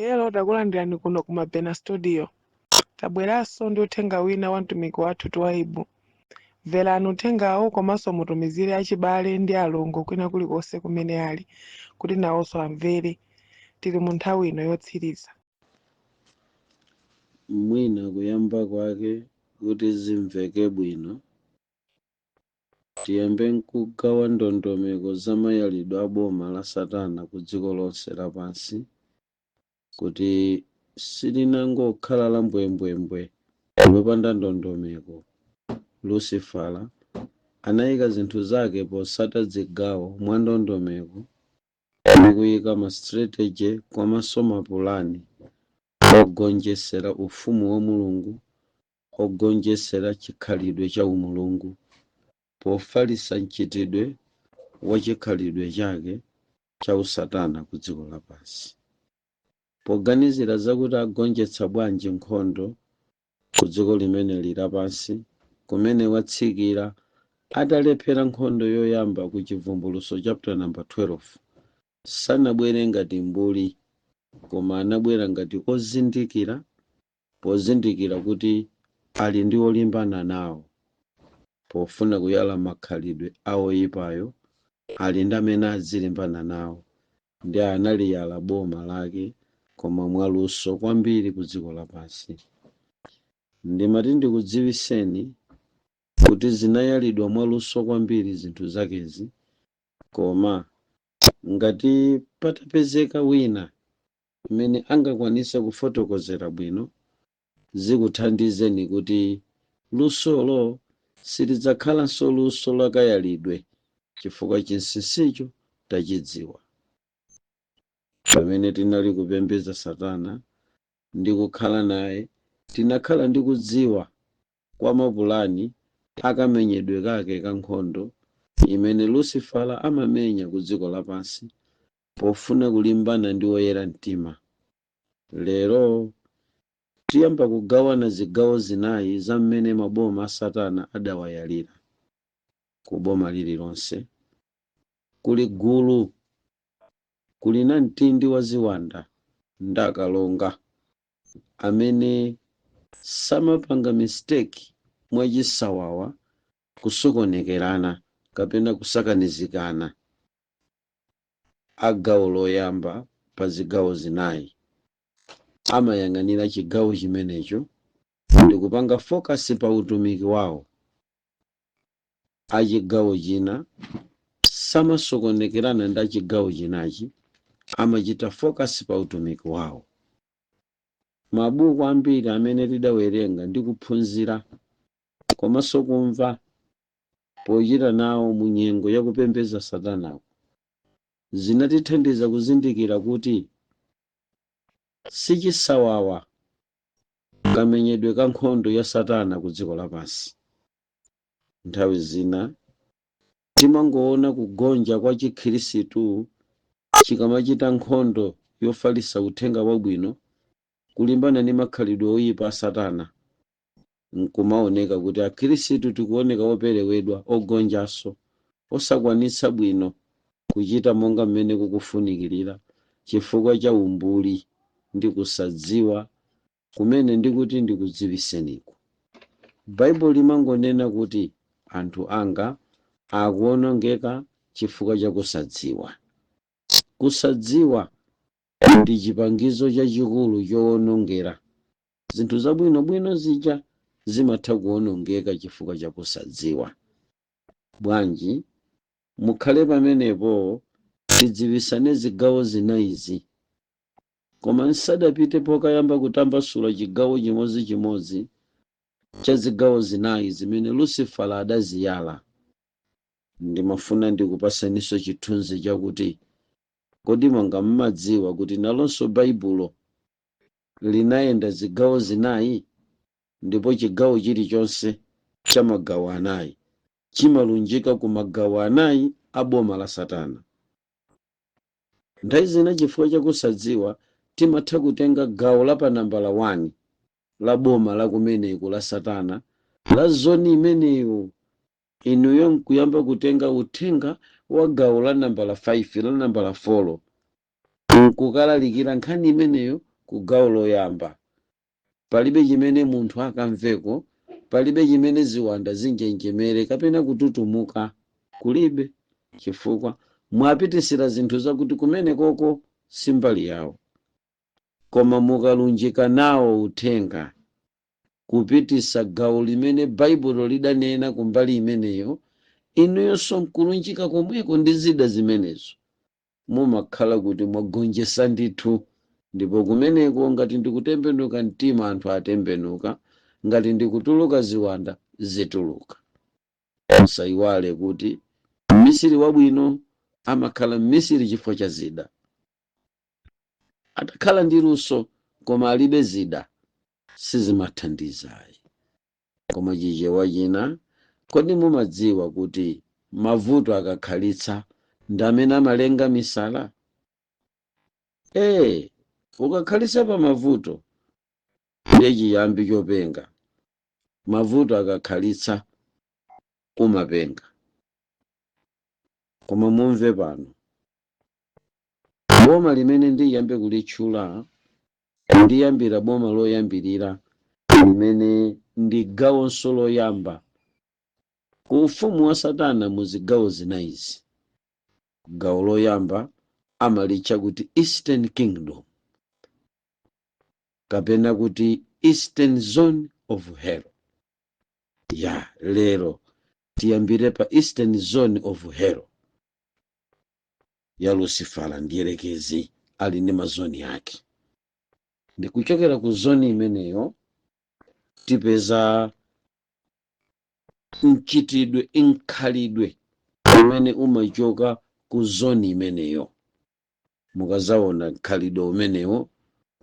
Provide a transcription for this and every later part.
Hello, takulandirani kuno ku Mabena Studio. Tabweranso ndi uthenga wina wa mtumiki wathu Twaibu. Mverani uthengawo komanso mutumizire achibale ndi alongo kwina kulikonse kumene ali, kuti nawonso amvere. Tili mu nthawi ino yotsiriza. Mwina kuyamba kwake kuti zimveke bwino, tiyambe nkugawa ndondomeko za mayalidwe a boma la Satana ku dziko lonse lapansi, kuti silinangokhala la mbwembwembwe lopanda ndondomeko. Lucifera anayika zinthu zake posata zigawo mwa ndondomeko ndi kuyika ma strategy komanso mapulani ogonjesera ufumu wa Mulungu, ogonjesera chikhalidwe cha umulungu, pofalisa mchitidwe wa chikhalidwe chake cha usatana ku dziko lapansi. Poganizira zakuti agonjetsa bwanji nkhondo ku dziko limene lapansi, kumene watsikira atalephera nkhondo yoyamba ku Chivumbulutso chapter number 12, sanabwere ngati mbuli, koma anabwera ngati ozindikira, pozindikira kuti ali ndi olimbana nawo, pofuna kuyala makhalidwe awoyipayo, ali ndi amene azilimbana nawo, ndi analiyala boma lake koma mwaluso kwambiri ku dziko lapansi. Ndimati ndikudziwiseni kuti zinayalidwa mwaluso kwambiri zinthu zakezi, koma ngati patapezeka wina amene angakwanise kufotokozera bwino, zikuthandizeni kuti lusolo silidzakhalanso luso lakayalidwe, chifukwa chinsinsicho tachidziwa. Pamene tinali kupembedza Satana ndi kukhala naye, tinakhala ndi kudziwa kwa mapulani akamenyedwe kake ka nkhondo imene Lucifera amamenya ku dziko lapansi pofuna kulimbana ndi oyera mtima. Lero tiyamba kugawana zigawo zinayi za mmene maboma a Satana adawayalira. Ku boma lililonse kuli gulu, kuli na mtindi wa ziwanda ndakalonga amene samapanga mistake mwachisawawa kusokonekerana kapena kusakanizikana. Agawo loyamba pa zigawo zinayi amayang'anira chigawo chimenecho ndi kupanga focus pa utumiki wawo. Achigawo china samasokonekerana ndi achigawo chinachi, amachita focus pa utumiki wawo. Mabuku ambiri amene tidawerenga ndi kuphunzira komanso kumva pochita nawo mu nyengo yakupembedza Satanawo zinatithandiza kuzindikira kuti sichisawawa kamenyedwe ka nkhondo ya Satana ku dziko lapansi. Nthawi zina timangoona kugonja kwa chikhirisitu chikamachita nkhondo yofalisa uthenga wabwino kulimbana ndi makhalidwe oyipa a Satana. Nkumaoneka kuti akhirisitu tikuoneka operewedwa, ogonjanso, osakwanitsa bwino kuchita monga mmene kukufunikirira chifukwa cha umbuli ndi kusadziwa kumene ndikuti ndikudziwiseniku. Baibulo limangonena kuti anthu anga akuonongeka chifukwa cha kusadziwa. Kusadziwa ndi chipangizo chachikulu chowonongera. Zinthu zabwinobwino zija zimatha kuonongeka chifukwa cha kusadziwa. Bwanji mukhale pamenepo tidziwisane zigawo zinayizi, koma nsadapite pokayamba kutambasula chigawo chimodzimodzi cha zigawo zinayi zimene Lucifera adaziyala. Ndimafuna ndikupasaniso chithunzi chakuti kodi mwanga mmadziwa kuti nalonso Baibulo linayenda zigawo zinayi, ndipo chigawo chilichonse cha magawo anayi chimalunjika ku magawo anayi a boma la Satana. Nthawi zina chifukwa chakusadziwa timatha kutenga gawo la pa nambala 1 la boma la kumeneku la Satana, la zoni imeneyo, inuyo nkuyamba kutenga uthenga wa gawo la nambala 5 la nambala 4 nkukalalikira nkhani imeneyo ku gawo loyamba palibe chimene munthu akamveko, palibe chimene ziwanda zinjenjemere kapena kututumuka, kulibe, chifukwa mwapitisira zinthu zakuti kumene koko simbali yawo. Koma mukalunjika nawo uthenga kupitisa gawo limene baibulo lidanena kumbali imeneyo, inuyonso nkulunjika komweko ndi zida zimenezo, mumakhala kuti mwagonjesa ndithu. Ndipo kumeneko ngati ndikutembenuka mtima anthu atembenuka, ngati ndikutuluka ziwanda zituluka. Musayiwale kuti mmisiri wabwino amakhala mmisiri chifukwa cha zida. Atakhala ndi luso koma alibe zida sizimathandizayi. Koma chichewa china, kodi mumadziwa kuti mavuto akakhalitsa ndi amene amalenga misala? Ukakhalitsa pa mavuto ndiye chiyambi chopenga. Mavuto akakhalitsa umapenga. Koma mumve pano, boma limene ndiyambe kulitchula ndiyambira boma loyambirira limene ndi gawonso loyamba ku ufumu wa Satana mu zigawo zinayizi. Gawo loyamba amalitcha kuti Eastern Kingdom kapena kuti Eastern Zone of Hell. Lero tiyambire pa Eastern Zone of Hell ya Lucifera, ndiyelekezi ali ndi mazoni ake. Ndikuchokera ku zoni imeneyo tipeza mchitidwe inkhalidwe umene umachoka ku zoni imeneyo. Mukazaona khalidwe umenewo,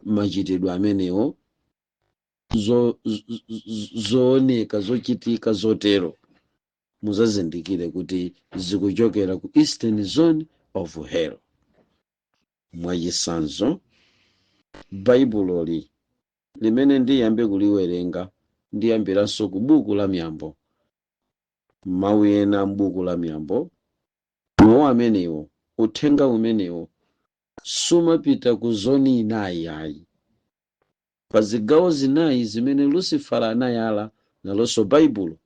machitidwe amenewo, zooneka zochitika zotero, muzazindikire kuti zikuchokera ku Eastern Zone of Hell. Mwachisanzo, baibuloli limene ndiyambe kuliwerenga ndiyambiranso ku buku la Miyambo. Mawu ena m'buku la Miyambo, mawu amenewo, uthenga umenewo sumapita ku zoni inayi ayi. Pa zigawo zinayi zimene Lucifera anayala, nalonso baibulo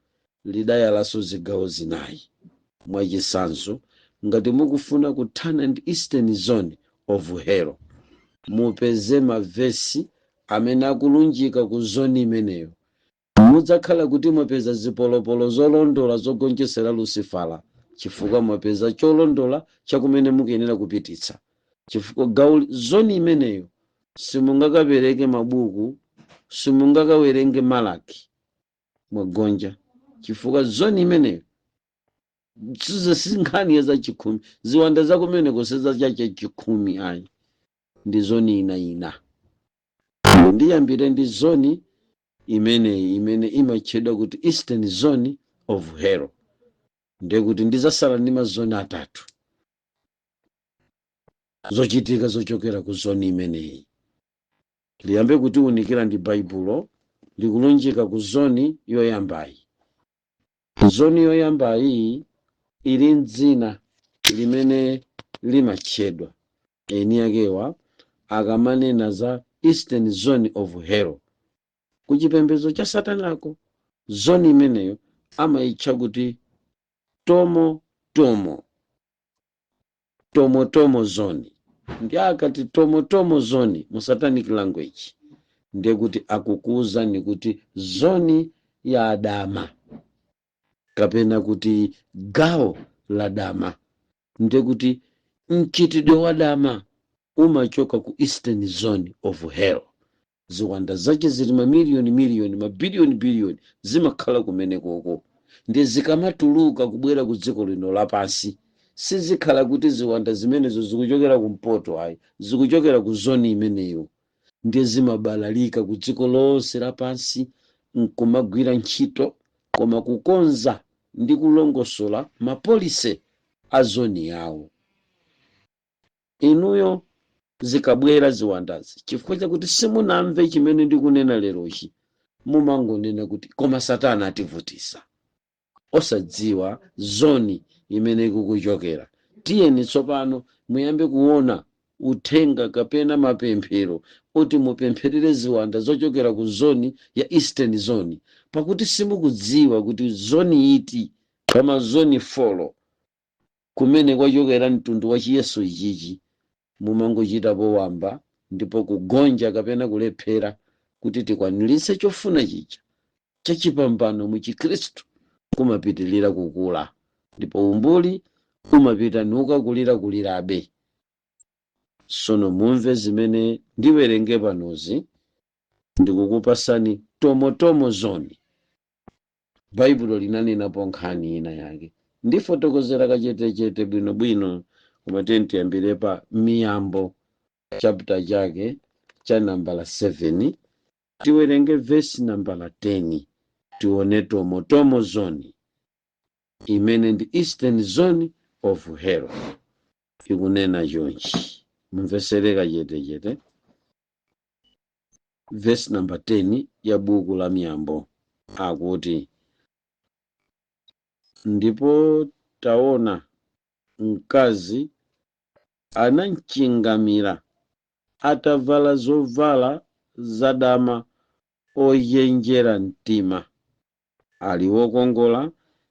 lidayalaso zigawo zinayi. Mwachisanzo, ngati mukufuna kuthana ndi Eastern Zone of Hell, mupeze mavesi amene akulunjika ku zoni imeneyo, mudzakhala kuti mwapeza zipolopolo zolondola zogonjesera Lucifera, chifukwa mwapeza cholondola chakumene mukuyenera kupititsa. Chifukwa gawo zoni imeneyo simungakapereke mabuku, simungakawerenge Malaki, mwagonja. Chifukwa zoni imeneyo sinkhani ya za chikhumi, ziwanda zakumeneko seza chache chikhumi ayi, ndi zoni ina. Ndiyambire ndi zoni imeneyi imene imatchedwa kuti Eastern Zone of Hell. Ndiye kuti ndizasala ndi mazoni atatu zochitika zochokera ku zoni imeneyi. Liyambe kutiwunikira ndi baibulo likulunjika ku zoni yoyambayi. Zoni yoyambayi ili mdzina limene limatchedwa eni yakewa akamanena za Eastern Zone of Hell. Kuchipembedzo cha Satanako, zoni imeneyo amayitcha kuti Tomo zone. Ndi akati Tomo zone mu Satanic language, ndiye kuti akukuza ni kuti zoni ya Adama kapena kuti gawo la dama. Ndiye kuti mchitidwe wa dama umachoka ku Eastern Zone of Hell. Ziwanda zache zili mamiliyoni, mabiliyoni zimakhala kumene koko. Ndiye zikamatuluka kubwera ku dziko lino lapansi, sizikhala kuti ziwanda zimenezo zikuchokera kumpoto ayi, zikuchokera ku zoni imeneyo. Ndiye zimabalalika ku dziko lonse lapansi, nkumagwira ntchito koma kukonza ndi kulongosola mapolise a zoni yawo. Inuyo zikabwera ziwandazi, chifukwa chakuti simunamve chimene ndikunena lerochi, mumangonena kuti koma Satana ativutisa, osadziwa zoni imene kukuchokera. Tiyeni tsopano muyambe kuona uthenga kapena mapemphero oti mupempherere ziwanda zochokera ku zoni ya Eastern Zone, pakuti simukudziwa kuti zoni iti kama zoni 4 kumene kwachokera mtundu wa chiyeso ichichi, mumangochitapo wamba ndipo kugonja kapena kulephera kuti tikwaniritse chofuna chicha chachipambano mu Chikhristu kumapitilira kukula, ndipo umbuli umapita nukakulirabe. Sono mumve zimene ndiwerenge panozi, ndikukupasani tomotomo zoni. Baibulo linanenapo nkhani ina yake, ndifotokozera kachetechete bwinobwino, koma tiyambire pa Miyambo chapter chake cha nambala 7, tiwerenge verse nambala 10, tione tomotomo zoni imene ndi Eastern Zone of Hell ikunena chonchi. Mumvesere kachetechete verse number 10 ya buku la Miyambo, akuti ndipo taona mkazi anamchingamira atavala zovala zadama, oyenjera mtima, ali wokongola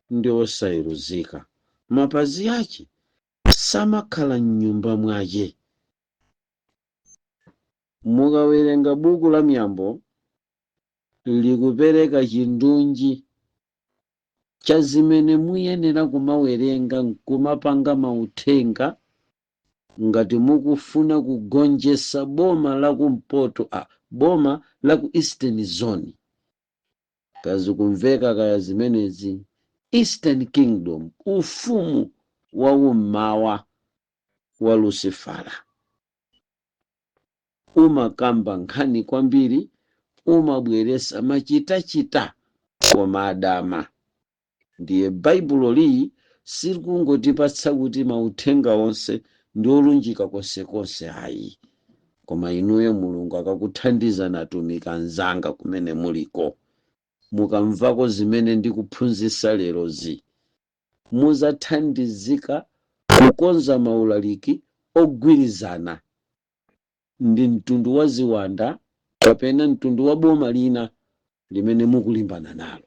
ndi osayeruzika, mapazi ake samakhala m'nyumba mwache. Mukawerenga buku la Miyambo likupereka chindunji cha zimene muyenera kumawerenga nkumapanga mauthenga ngati mukufuna kugonjetsa boma la kumpoto, boma la ku Eastern Zone. Kazi kumveka kaya zimenezi Eastern Kingdom, ufumu wa ummawa wa Lucifera, umakamba nkhani kwambiri, umabweresa machitachita koma adama. Ndiye Baibulo li sikungotipatsa kuti mauthenga onse ndi olunjika konsekonse ayi, koma inuyo Mulungu akakuthandiza natumika nzanga kumene muliko, mukamvako zimene ndikuphunzitsa lerozi, muzathandizika kukonza maulaliki ogwirizana ndi mtundu wa ziwanda kapena mtundu wa boma lina limene mukulimbana nalo,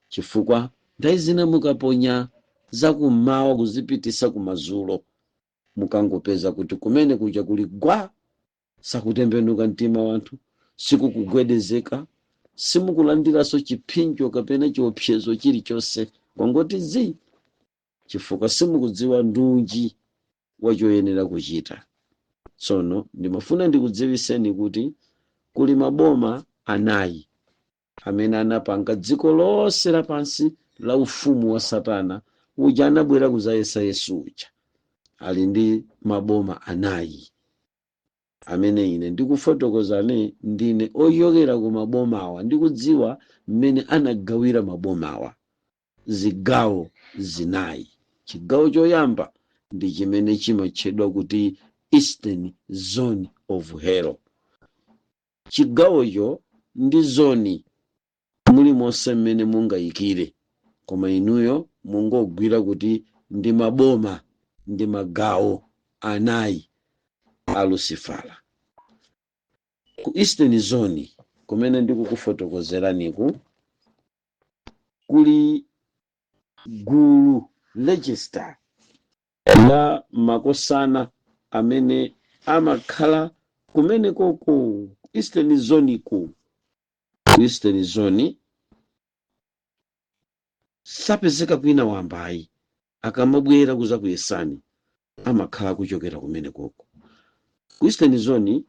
chifukwa nthawi zina mukaponya zakummawa kuzipitisa kumadzulo, mukangopeza kuti kumene kuja kuli gwa, sakutembenuka mtima wanthu, sikukugwedezeka, simukulandiranso chipinjo kapena chiopsezo chilichonse, kwangoti zi, chifukwa simukudziwa ndunji wachoyenera kuchita. Tsono ndimafuna ndikudziwiseni kuti kuli maboma anayi amene anapanga dziko lonse lapansi la ufumu wa Satana uja anabwera kuzayesa Yesu uja. Ali ndi maboma anayi amene ine ndikufotokozane, ndine ochokera ku maboma awa, ndikudziwa mmene anagawira maboma awa zigawo zinayi. Chigawo choyamba ndi chimene chimatchedwa kuti Eastern Zone of Hell. Chigawocho ndi zoni mulimonse mmene mungayikire, koma inuyo mungogwira kuti ndi maboma ndi magawo anayi a Lucifera. Ku Eastern Zone kumene ndikukufotokozeraniku kuli gulu register la makosana amene amakhala kumene koko Eastern Zone ku Eastern Zone sapezeka kwina wambayi, akamabwera kuza kuyesani amakhala kuchokera kumene koko. Ku Eastern Zone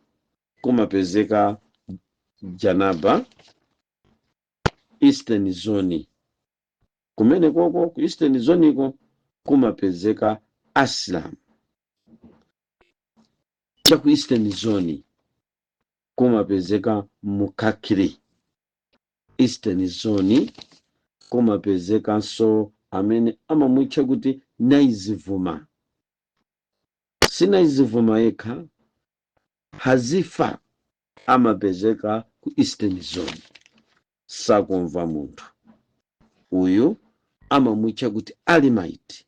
kumapezeka Janaba. Eastern Zone kumene koko ku Eastern Zone ko kumapezeka Aslam. Cha ku Eastern Zone kumapezeka Mukakiri. Eastern Zone kumapezekanso amene amamutcha kuti Naizivuma. Sinaizivuma yekha, Hazifa amapezeka ku Eastern Zone. Sakumva munthu uyu amamutcha kuti Alimite,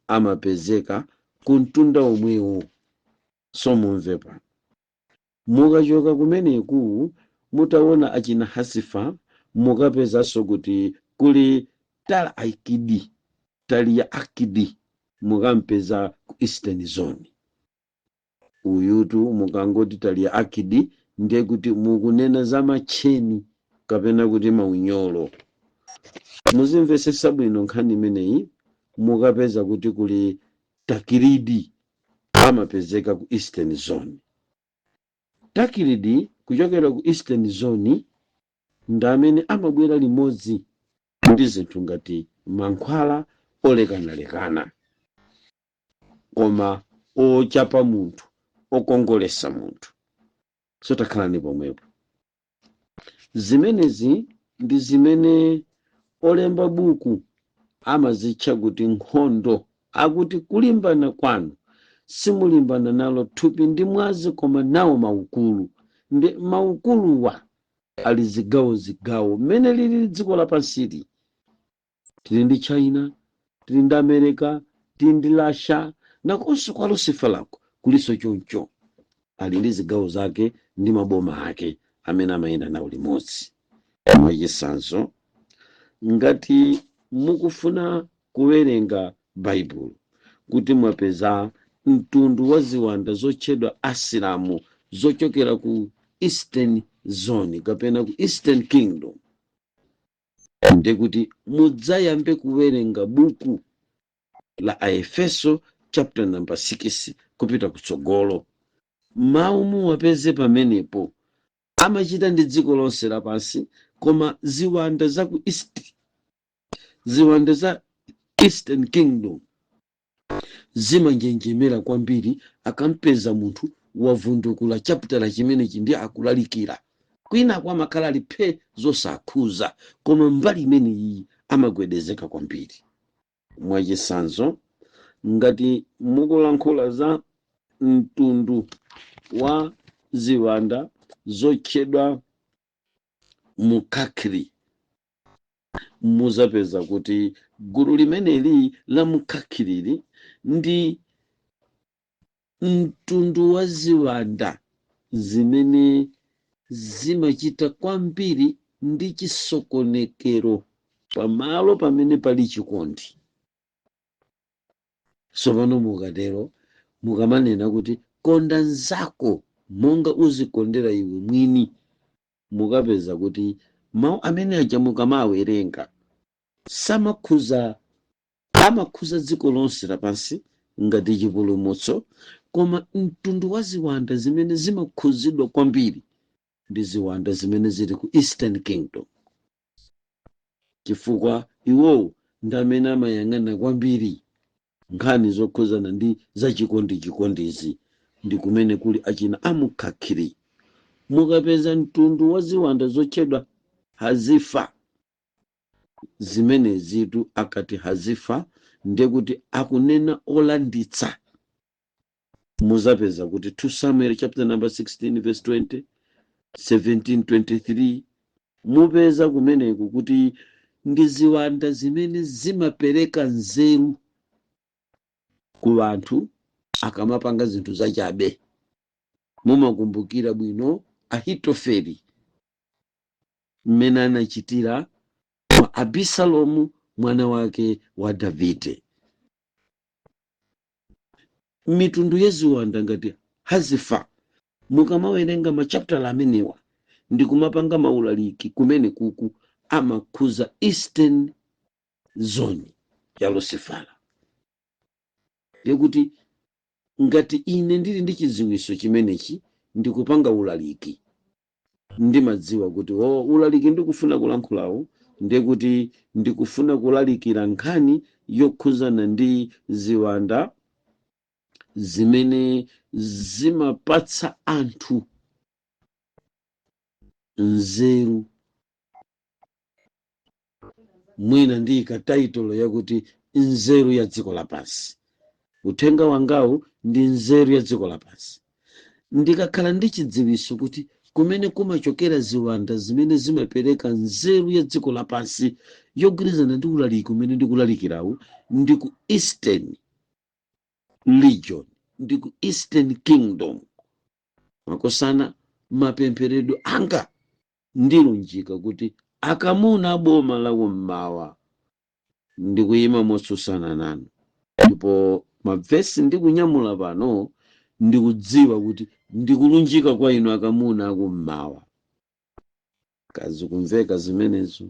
amapezeka ku mtunda omwewo so mumve pano. Mukachoka kumeneku mutaona achina Hasifa, mukapezanso kuti kuli Tala Akidi, Talia Akidi, mukampeza ku Eastern Zone. Uyutu mukangoti Talia Akidi ndiye kuti mukunena za macheni kapena kuti maunyolo. Muzimvesesa bwino nkhani imeneyi, mukapeza kuti kuli Takiridi amapezeka ku Eastern Zone. Takiridi kuchokera ku Eastern Zone ndi amene amabwera limodzi ndi zinthu ngati mankhwala olekanalekana, koma ochapa munthu, okongolesa munthu. So takhalani pomwepo. Zimenezi ndi zimene olemba buku amazitcha kuti nkhondo, akuti kulimbana kwanu simulimbana nalo thupi ndi mwazi koma nawo maukulu. Ndi maukuluwa ali zigawo mmene lili dziko lapansili. Tili ndi China, tili ndi America, tili ndi Russia, nakonso kwa Lucifer lako kuliso choncho. Ali ndi zigawo zake ndi maboma ake amene amayenda nawo limodzi. Mwachisanzo, ngati mukufuna kuwerenga Baibulo kuti mwapeza mtundu wa ziwanda zotchedwa Asilamu zochokera ku Eastern Zone kapena ku Eastern Kingdom, ndi kuti mudzayambe kuwerenga buku la Aefeso chapter number 6 kupita kutsogolo. Mawu muwapeze pamenepo. Amachita ndi dziko lonse lapansi, koma ziwanda za ku ziwanda za Eastern Kingdom zimanjenjemera kwambiri akampeza munthu wavundukula chapitala chimenechi ndi akulalikira. Kwina kwa makhala liphe zosakhuza, koma mbali imene iyi amagwedezeka kwambiri. Mwachisanzo, ngati mukulankhula za mtundu wa ziwanda zotchedwa Mukakiri, muzapeza kuti gulu limeneli la Mukakirili ndi mtundu wa ziwanda zimene zimachita kwambiri ndi chisokonekero pamalo pamene pali chikondi. Sopano mukatero mukamanena kuti konda nzako monga uzikondera iwe mwini, mukapeza kuti mawu amene aja mukamawerenga amakhuza dziko lonse lapansi ngati chipulumutso, koma mtundu wa ziwanda zimene zimakhuzidwa kwambiri ndi ziwanda zimene zili ku Eastern Kingdom, chifukwa iwowo ndi amene amayang'ana kwambiri nkhani zokhuzana ndi zachikondizi, ndi kumene kuli achina Amukakiri. Mukapeza mtundu wa ziwanda zotchedwa Hazifa, zimene zitu akati Hazifa ndiye kuti akunena olanditsa. Muzapeza kuti 2 Samuel chapter number 16 verse 20, 17:23, mupeza kumeneku kuti ndi ziwanda zimene zimapereka nzeru ku anthu akamapanga zinthu zachabe. Mumakumbukira bwino Ahitofeli mmene anachitira kwa Abisalomu mwana wake wa Davide. Mitundu ya ziwanda ngati Hazifa, mukamawerenga machapitala amenewa ndi kumapanga maulaliki kumene kuku amakhuza Eastern Zone ya Lucifera. Yekuti ngati ine ndili ndi chidziwitso chimenechi ndikupanga ulaliki, ndimadziwa kuti ulaliki ndikufuna kulankhulawo ndiye kuti ndikufuna kulalikira nkhani yokhuzana ndi ziwanda zimene zimapatsa anthu nzeru. Mwina ndiyika taitolo yakuti nzeru ya dziko lapansi. Uthenga wangawu ndi nzeru ya dziko lapansi. Ndikakhala ndi chidziwitso kuti kumene kumachokera ziwanda zimene zimapereka nzeru ya dziko lapansi yogwirizana ndi ulaliki umene ndikulalikirawu ndi ku Eastern Region ndi ku Eastern Kingdom. Makosana mapemphero anga ndilunjika kuti akamuna aboma la kummawa ndikuyima motsutsana nanu, ndipo mavesi ndikunyamula pano ndikudziwa kuti ndikulunjika kwa inu akamuna akummawa. Kazikumveka zimenezo?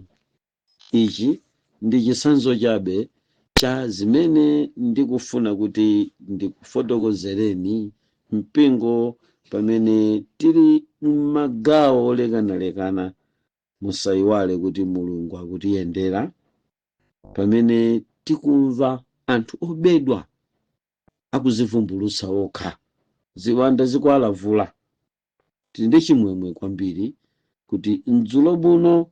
Ichi ndi chitsanzo chabe cha zimene ndikufuna kuti ndikufotokozereni mpingo pamene tili m'magawo olekanalekana. Musayiwale kuti Mulungu akutiyendera pamene tikumva anthu obedwa akuzivumbulutsa okha, ziwanda zikuwalavula. Tili ndi chimwemwe kwambiri kuti mdzulo buno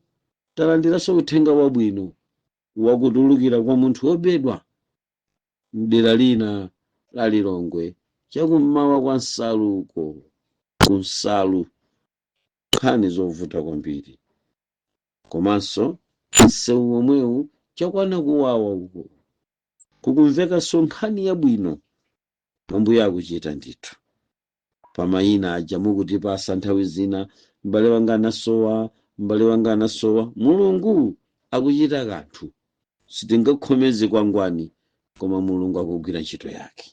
talandiranso uthenga wabwino wakutulukira kwa munthu obedwa m'dera lina la Lilongwe chakummawa kwa Nsalu uko ku Nsalu. Nkhani zovuta kwambiri, komanso msewu omwewu chakwana kuwawa uko kukumvekanso nkhani yabwino. Ambuye akuchita ndithu. Pamayina aja mukutipasa nthawi zina, m'bale wanga anasowa, m'bale wanga anasowa. Mulungu akuchita kanthu, sitingakhomeze kwangwani, koma Mulungu akugwira ntchito yake.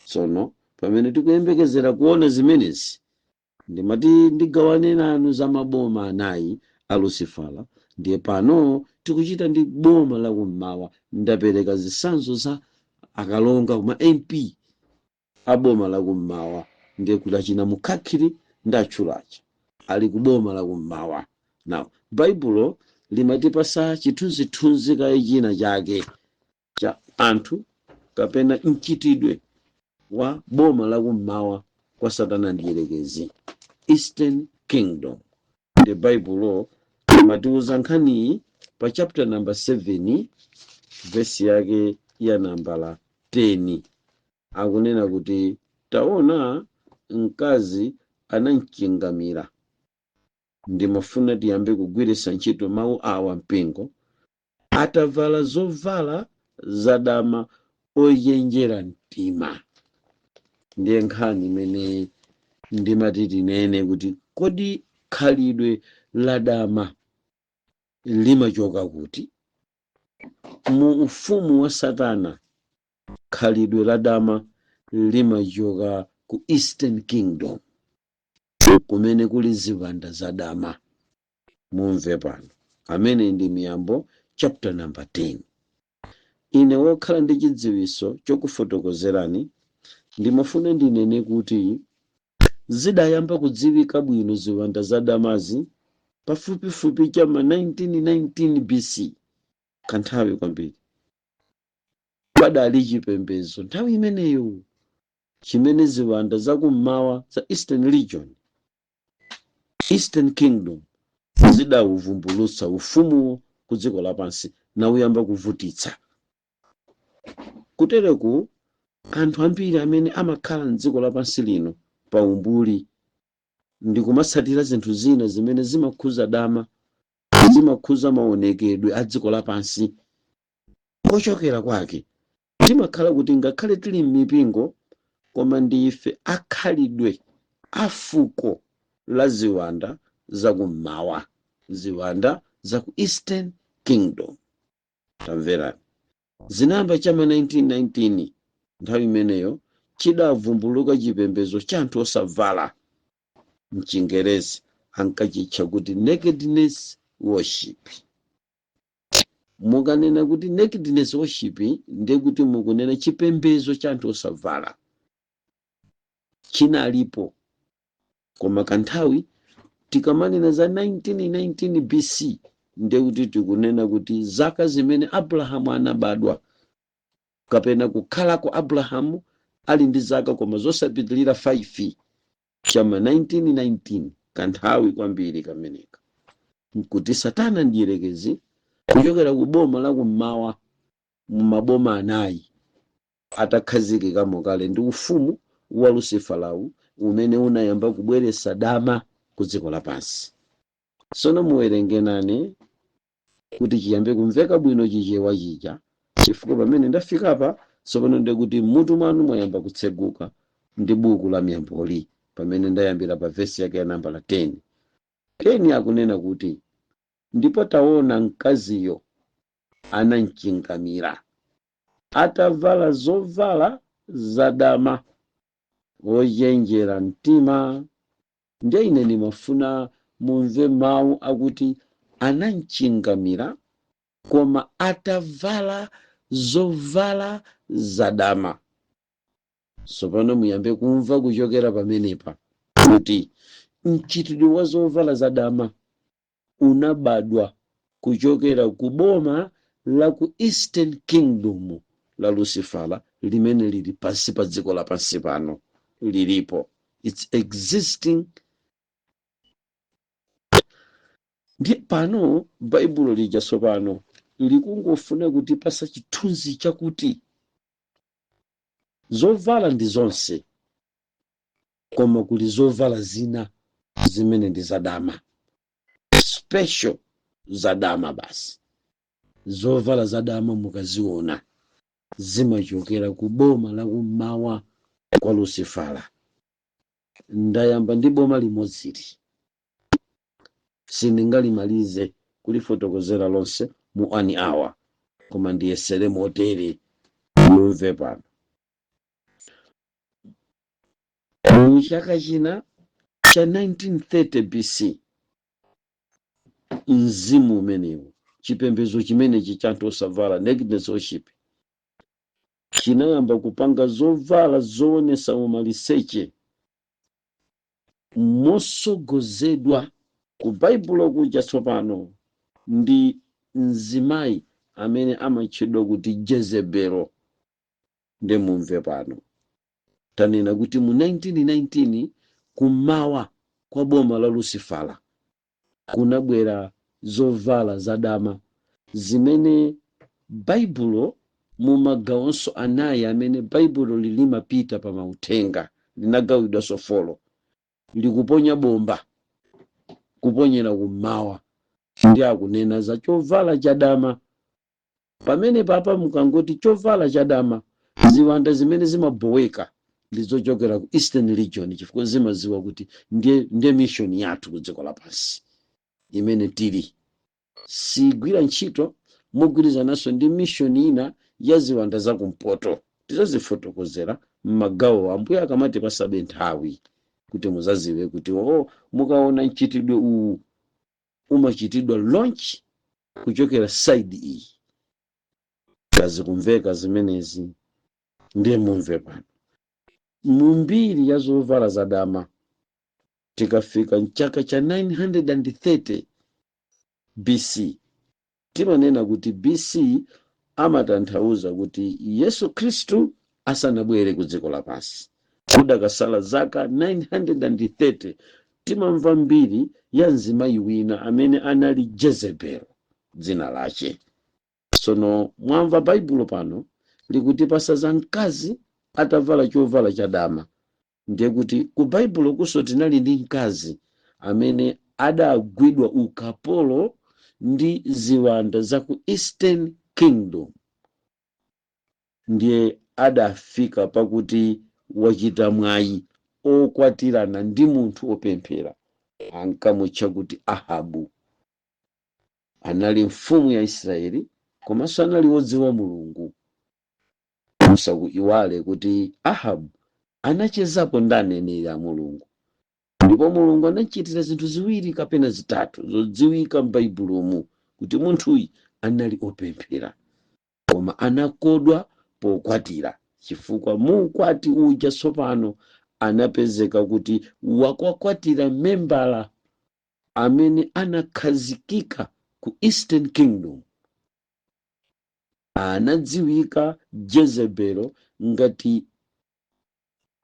Tsono pamene tikuyembekezera kuona zimenezi, ndimati ndigawane nanu za maboma anayi a Lucifala. Ndiye pano tikuchita ndi boma la kummawa. Ndapereka zitsanzo za akalonga kuma MP a boma la kummawa, ndiye kuti achina Mukhakhiri ndi Achulacha ali ku boma la kummawa. Now Baibulo limatipasa chithunzithunzi ka china chake cha anthu kapena mchitidwe wa boma la kummawa kwa Satana ndi Mdierekezi, Eastern Kingdom. The Bible limatiuza nkhaniyi pa chapter number 7 verse yake ya nambala 10. Akunena kuti taona mkazi anamchingamira. Ndimafuna tiyambe kugwiritsa ntchito mawu awa mpingo. Atavala zovala zadama ochenjera mtima. Ndiye nkhani imene ndimati tinene kuti kodi khalidwe la dama limachoka kuti? Mu ufumu wa Satana khalidwe la dama limachoka ku Eastern Kingdom, kumene kuli ziwanda za dama. Mumve pano, amene ndi Miyambo chapter number 10. Ine wokhala ndi chidziwiso chokufotokozerani ndimafuna ndinene kuti zidayamba kudziwika bwino ziwanda za damazi pafupifupi chama 1919 BC. Kanthawi kwambiri padali chipembedzo nthawi imeneyo chimene ziwanda za kummawa za Eastern Region, Eastern Kingdom zidauvumbulutsa ufumu ku dziko lapansi na uyamba kuvutitsa. Kutereku anthu ambiri amene amakhala m'dziko lapansi lino pa umbuli ndi kumatsatira zinthu zina zimene zimakhuza dama, zimakhuza maonekedwe a dziko lapansi. Kochokera kwake timakhala kuti ngakhale tili m'mipingo, koma ndife akhalidwe afuko la ziwanda za kummawa, ziwanda za ku Eastern Kingdom. Tamverani, zinamba chama 1919 nthawi imeneyo chidavumbuluka chipembedzo cha anthu osavala. Mchingerezi ankachitcha kuti nakedness worship. Mukanena kuti nakedness worship ndiye kuti mukunena chipembedzo cha anthu osavala. Chinalipo, koma kanthawi tikamanena za 1919 BC ndiye kuti tikunena kuti zaka zimene Abrahamu anabadwa, kapena kukhala kwa Abrahamu ali ndi zaka koma zosapitilira 5, chama 1919. Kanthawi kwambiri kameneka kuti Satana ndi Mdierekezi kuchokera ku boma la kummawa mu maboma anayi atakhazikikamo kale ndi ufumu wa Lucifalawu umene unayamba kubweretsa dama ku dziko lapansi. Sono muwerenge nane kuti chiyambe kumveka bwino chichewa chija, chifukwa pamene ndafika pa tsopano ndikuti mutu mwanu mwayamba kutseguka ndi buku la miyamboli pamene ndayambira pa vesi yake ya namba la 10. 10 akunena kuti ndipo taona mkaziyo anamchingamira atavala zovala zadama ochenjera mtima. Ndiye ine ndimafuna mumve mawu akuti anamchingamira koma atavala zovala zadama. Tsopano muyambe kumva kuchokera pamenepa kuti mchitidwe wa zovala zadama unabadwa kuchokera ku boma la ku Eastern Kingdom la Lucifala limene lili pansi pa dziko lapansi pano lilipo, it's existing. Ndi pano baibulo lija tsopano likungofuna kuti pasa chithunzi chakuti zovala ndi zonse koma kuli zovala zina zimene ndi zadama, special zadama. Basi zovala zadama mukaziona zimachokera ku boma la kummawa kwa Lucifala. Ndayamba ndi boma limodzili, sindingalimalize kulifotokozera lonse mu 1 hour, koma ndiyesere motere mumve pano. Mu chaka china cha 1930 BC mzimu umenewu, chipembedzo chimenechi cha anthu osavala, nakedness worship, chinayamba kupanga zovala zoonesa umaliseche mosogozedwa ku baibulo kuja tsopano ndi mzimayi amene amatchedwa kuti Jezebelo. Nde mumve pano tanena kuti mu 1919 kummawa kwa boma la Lucifala kunabwera zovala zadama zimene baibulo mu magawonso anayi amene baibulo lilimapita pa mauthenga linagawidwa sofolo, likuponya bomba kuponyera kummawa. Ndi akunena za chovala chadama. Pamene papa mukangoti chovala chadama, ziwanda zimene zimaboweka ndizochokera ku Eastern region, chifukwa zimaziwa kuti ndiye mission yathu ku dziko lapansi imene tili. Sigwira ntchito mogwirizananso ndi mission ina ya ziwanda zakumpoto. Tizazifotokozera m'magawo ambuye akamati pasabe nthawi kuti muzaziwe kuti mukaona mchitidwe uwu umachitidwa launch kuchokera side iyi. Kazikumveka zimenezi ndiye mumve pano. Mumbiri ya zovala zadama tikafika mchaka cha 930 BC. Timanena kuti BC amatanthauza kuti Yesu Khristu asanabwere ku dziko lapansi. Kudakasala zaka 930 timamva mbiri ya mzimayi wina amene anali Jezebelo dzina lache. Sono mwamva baibulo pano likutipasa za mkazi atavala chovala chadama. Ndiye kuti ku baibulo kuso tinali ndi mkazi amene adagwidwa ukapolo ndi ziwanda za ku Eastern Kingdom. Ndiye adafika pakuti wachita mwayi okwatirana ndi munthu opemphera, ankamutcha kuti Ahabu. Anali mfumu ya Israeli komanso anali wodziwa Mulungu. Musakuiwale kuti Ahabu anachezapo ndi aneneri a Mulungu, ndipo Mulungu anachitira zinthu ziwiri kapena zitatu zodziwika m'baibulomu kuti munthuyu anali opemphera, koma anakodwa pokwatira, chifukwa muukwati uja tsopano anapezeka kuti wakwakwatira membala amene anakhazikika ku Eastern Kingdom. Anadziwika Jezebelo ngati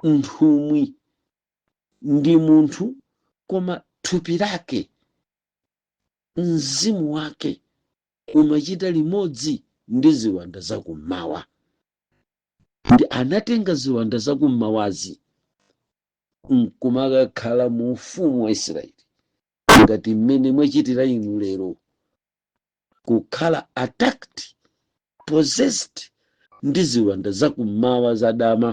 nthumwi ndi munthu, koma thupi lake, mzimu wake umachita limodzi ndi ziwanda zakummawa. Ndi anatenga ziwanda zakummawazi nkumakakhala mu ufumu wa Israeli, ngati mmene mwachitira inu lero, kukhala attacked, possessed ndi ziwanda zakummawa zadama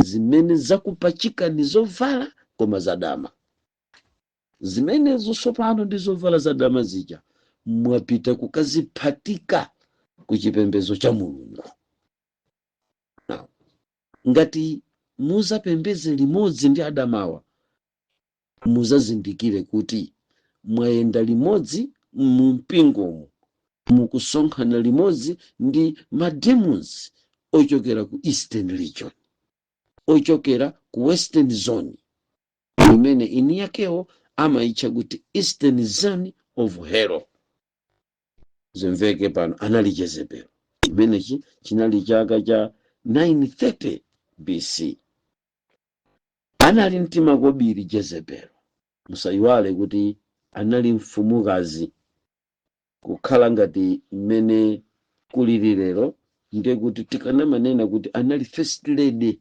zimene zakupachika ndi zovala koma zadama. Zimenezo tsopano ndi zovala zadama zija mwapita kukaziphatika ku chipembedzo cha Mulungu. Ngati muzapembeze limodzi ndi adamawa, muzazindikire kuti mwayenda limodzi mu mpingomo, mukusonkhana limodzi ndi mademons ochokera ku Eastern Region, ochokera ku Western Zone, imene ini yakewo amaitcha kuti Eastern Zone of Hell. Zimveke pano anali Jezebelo. Imenechi chinali chaka cha 930 BC. Anali mtima kobiri Jezebelo. Musayiwale kuti anali mfumukazi, kukhala ngati mmene kulili lero ndiye kuti tikanamanena kuti anali first lady.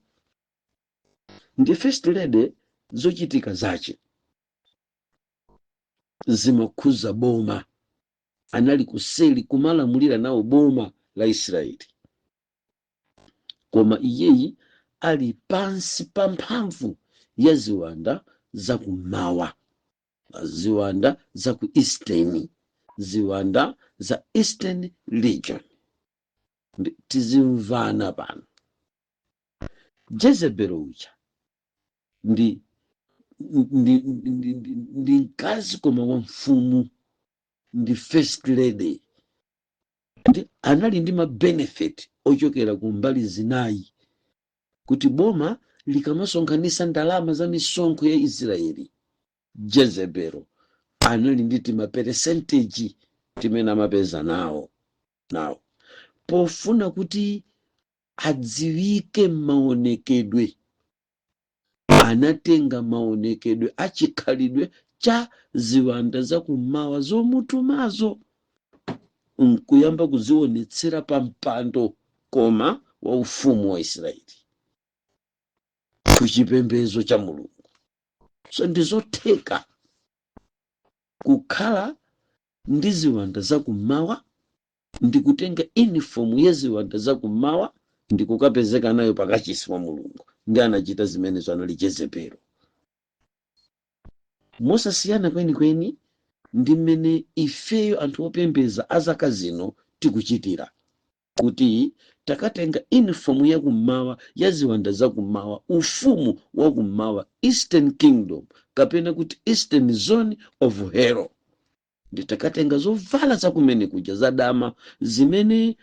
Ndi first lady zochitika zache zimakhuza boma. Anali kuseli kumalamulira nawo boma la Israeli, koma iyeyi ali pansi pa mphamvu ya ziwanda zakummawa, ziwanda za ku Eastern, ziwanda za Eastern Region. Tizimvana pano. Jezebelo uja ndi mkazi koma wa mfumu, ndi first lady. Ndi anali ndi mabenefit ochokera ku mbali zinayi, kuti boma likamasonkhanisa ndalama za misonkho ya Israeli, Jezebelo anali ndi mapercentage timene amapeza nawo. Pofuna kuti adziwike maonekedwe, anatenga maonekedwe achikhalidwe cha ziwanda zakummawa zomutumazo, nkuyamba kuzionetsera pa mpando koma wa ufumu wa Israeli, ku chipembedzo cha Mulungu. So ndizotheka kukhala ndi ziwanda zakummawa, ndikutenga uniform ya ziwanda zakummawa, ndikukapezeka nayo pakachisi wa Mulungu. Ndi anachita zimenezo anali Jezebelo. Mosasiyana kwenikweni ndi mmene ifeyo anthu opembeza azaka zino tikuchitira, kuti takatenga uniform ya kummawa ya ziwanda zakummawa, ufumu wa kummawa, Eastern Kingdom kapena kuti Eastern Zone of Hell, ndi takatenga zovala zakumene kuja zadama, zimene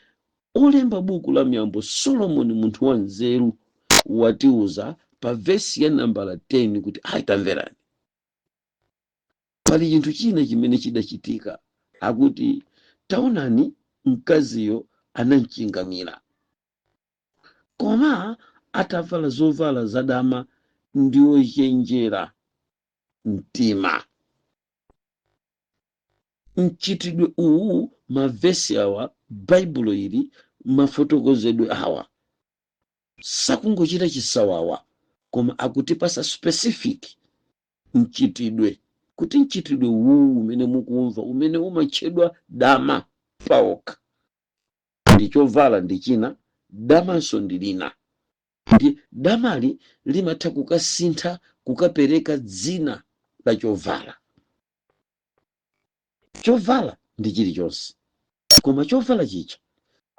olemba buku la Miyambo Solomoni munthu wa nzeru watiuza pa vesi ya nambala 10 kuti tamverani. Pali chinthu china chimene chidachitika, akuti taonani mkaziyo anamchingamira, koma atavala zovala zadama ndiwo chenjera mtima. Mchitidwe uwu mavesi awa Baibulo ili mafotokozedwe awa sakungochita chisawawa, koma akutipasa specific mchitidwe, kuti mchitidwe uwu umene mukumva umene umatchedwa dama paoka ndi chovala ndi china, damanso ndi lina. Ndi damali limatha kukasintha kukapereka dzina la chovala. Chovala ndi chilichonse, koma chovala chicha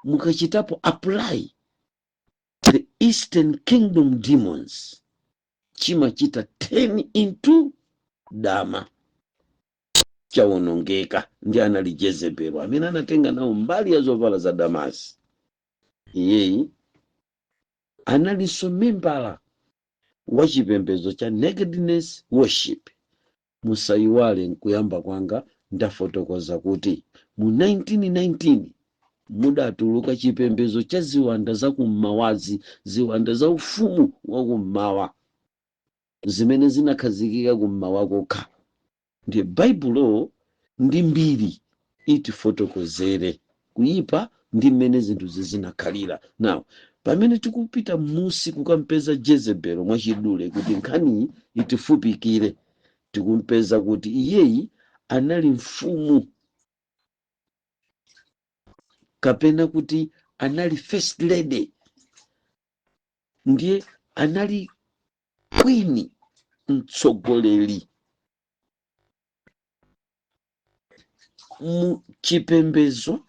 mukachitapo apply the Eastern Kingdom demons, chimachita 10 into dama, chawonongeka. Ndi anali Jezebelo amene anatenga nawo mbali ya zovala za damasi. Iyeyi analinso membala wa chipembedzo cha nakedness worship. Musayiwale nkuyamba kwanga ndafotokoza kuti mu 1919 mudatuluka chipembedzo cha ziwanda zakummawazi, ziwanda za ufumu wa kummawa, zimene zinakhazikika kummawa kokha. Ndi Baibulo ndi mbiri itifotokozere kuyipa ndi mmene zinthu zizinakhalira. Now pamene tikupita musi kukampeza Jezebelo mwachidule kuti nkhani itifupikire, tikumpeza kuti iyeyi anali mfumu, kapena kuti anali first lady ndiye anali queen, mtsogoleri mu chipembedzo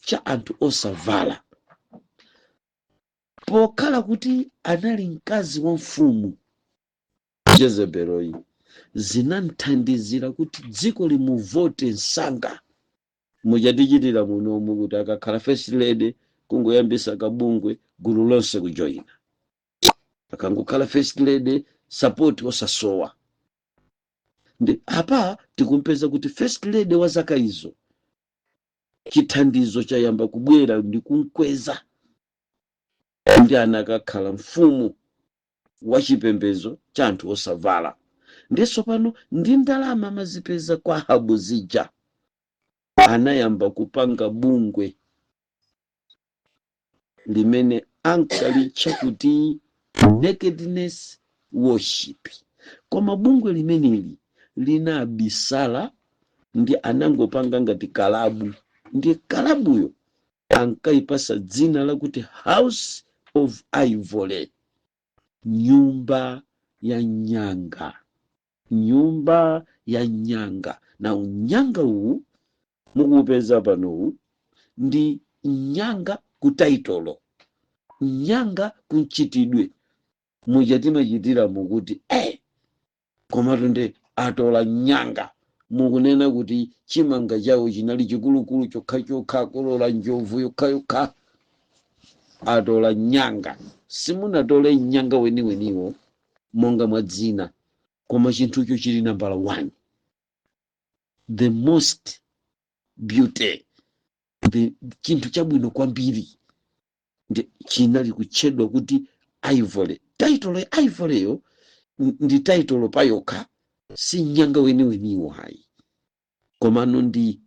cha anthu osavala. Pokhala kuti anali mkazi wa mfumu Jezebeloyi, zinamthandizira kuti dziko limuvote msanga. Muchatichitira munomu kuti akakhala first lady kungoyambisa kabungwe gulu lonse kujoyina. Akangokhala first lady support osasowa. Ndi apa tikumpeza kuti first lady wa zaka izo chithandizo chayamba kubwera ndi kumkweza, ndi anakakhala mfumu wa chipembedzo cha anthu osavala. Ndiso pano ndi ndalama amazipeza kwa Ahabu zija, anayamba kupanga bungwe limene ankalitcha kuti nakedness worship. Koma bungwe limeneli linabisala, ndi anangopanga ngati kalabu, ndi kalabuyo ankayipasa dzina lakuti House of Ivory, nyumba ya nyanga, nyumba ya nyanga. Na unyanga uwu mukupeza panowu ndi nyanga kutaitolo, nyanga kunchitidwe. Muchatimachitira mukuti komatu nde atola nyanga, mukunena kuti chimanga chawo chinali chikulukulu chokha kolola njovu yokha, atola nyanga. Simunatole nyanga weniweniwo monga mwa dzina, koma chinthucho chili number 1, the most beauty, chinthu chabwino kwambiri, ndi chinali kutchedwa kuti Ivory. Title ya Ivory yo ndi title payokha, si nyanga weniweniwo hayi, komano ndi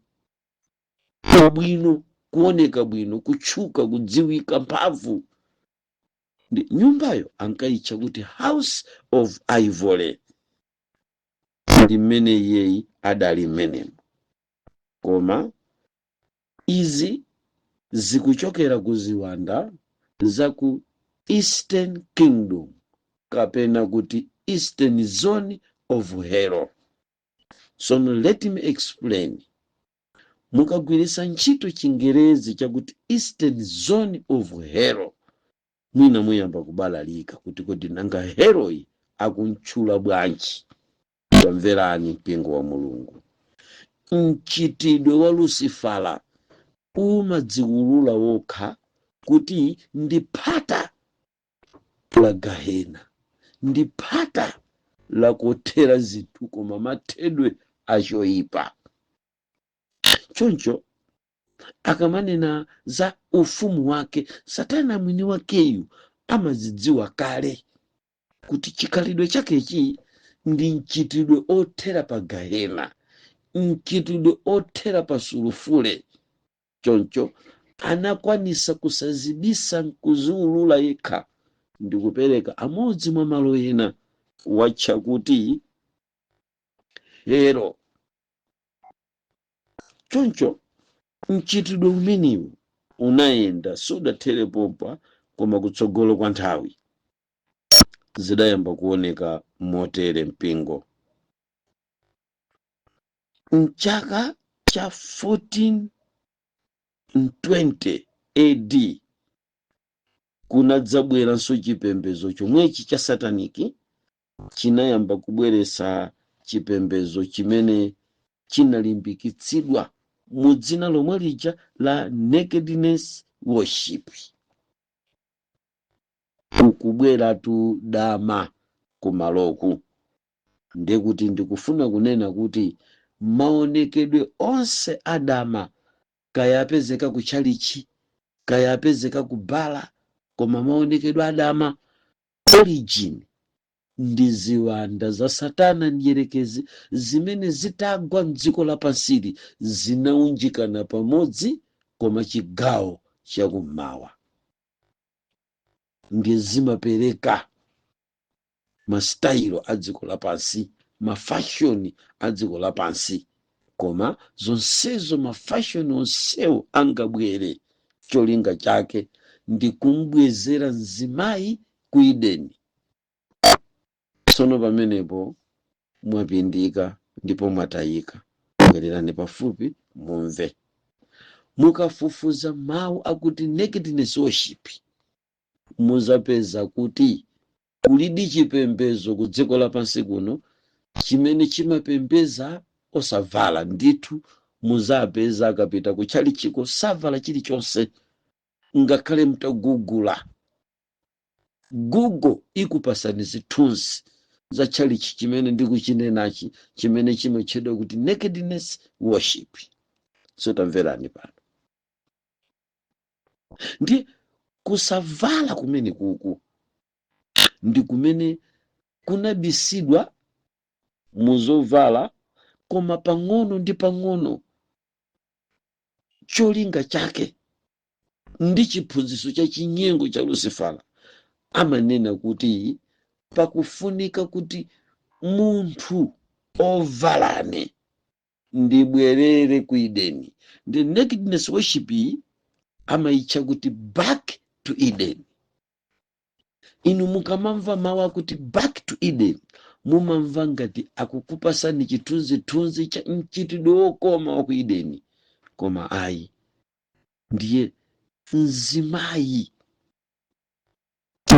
bwino, kuoneka bwino, kutchuka, kudziwika, mphamvu. Ndi nyumbayo ankayitcha kuti House of Ivory, limene yeyi adali mmenemo. Koma izi zikuchokera ku ziwanda za ku Eastern Kingdom, kapena kuti Eastern Zone of Hero. So let me explain. Mukagwirisa ntchito Chingerezi chakuti Eastern Zone of Hero, mwina muyamba kubalalika kuti kodi nanga heroyi akuntchula bwanji. Tamverani mpingo wa Mulungu. Mchitidwe wa Lucifala umadziwulula wokha kuti ndi phata la Gahena, ndi phata la kothera zinthu, koma mathedwe achoyipa. Choncho akamanena za ufumu wake, Satana mwini wakeyu amazidziwa kale kuti chikhalidwe chakechi ndi mchitidwe othera pa Gahena, mchitidwe othera pa sulufule. Choncho anakwanisa kusazibisa nkuziwulula yekha ndi kupereka amodzi mwa malo ena watcha kuti Hero. Choncho mchitidwe umenewu unayenda sudathere pompa, koma kutsogolo kwa nthawi zidayamba kuoneka motere mpingo. Mchaka cha 1420 AD kunadzabweranso chipembedzo chomwechi cha sataniki, chinayamba kubweresa chipembedzo chimene chinalimbikitsidwa mu dzina lomwe lija la nakedness worship. Ukubweratu dama kumaloku, ndekuti ndikufuna kunena kuti maonekedwe onse adama, kaya apezeka kuchalichi, kaya apezeka kubala, koma maonekedwe adama origin ndi ziwanda za Satana njerekezi zimene zitagwa mdziko lapansili, zinaunjikana pamodzi, koma chigawo chakummawa ndiye zimapereka mastayilo a dziko lapansi, mafashoni a dziko lapansi. Koma zonsezo mafashoni onsewo angabwere, cholinga chake ndi kumbwezera mzimayi ku Edeni. Tsono pamenepo mwapindika ndipo mwatayika. Bwererani pafupi mumve. Mukafufuza mawu akuti nakedness worship, muzapeza kuti kulidi chipembezo ku dziko lapansi kuno chimene chimapembeza osavala. Ndithu muzapeza akapita kuchali chiko savala chilichonse, ngakhale mtagugula Google ikupasani zithunzi za chalichi chimene ndikuchinenachi, chimene chimatchedwa kuti nakedness worship. So tamverani pano. Ndi kusavala kumene kuku ndi kumene kunabisidwa muzovala, koma pang'ono ndi pang'ono. Cholinga chake ndi chiphunzitso cha chinyengo cha Lucifera amanena kuti pakufunika kuti munthu ovalane ndibwerere ku Edeni. The nakedness worship amaitcha kuti back to Eden. Inu mukamamva mawu akuti back to Eden, mumamva ngati akukupasani chithunzithunzi cha mchitidwe wokoma wa ku Edeni. Koma ayi, ndiye mzimayi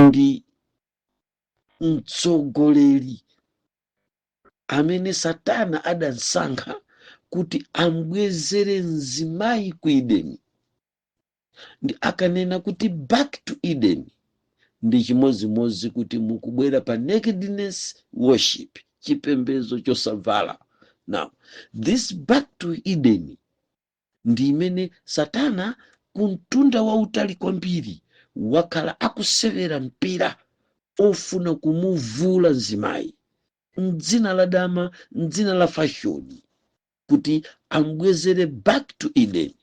ndi mtsogoleri amene Satana adasankha kuti ambwezere mzimayi ku Edeni. Ndi akanena kuti back to Eden, ndi chimozimozi kuti mukubwera pa nakedness worship, chipembezo chosavala. Now, this back to Eden ndi imene Satana kuntunda wautali kwambiri wakhala akusevera mpira ofuna kumuvula mzimayi mdzina la dama, mdzina la fashion, kuti ambwezere back to Eden.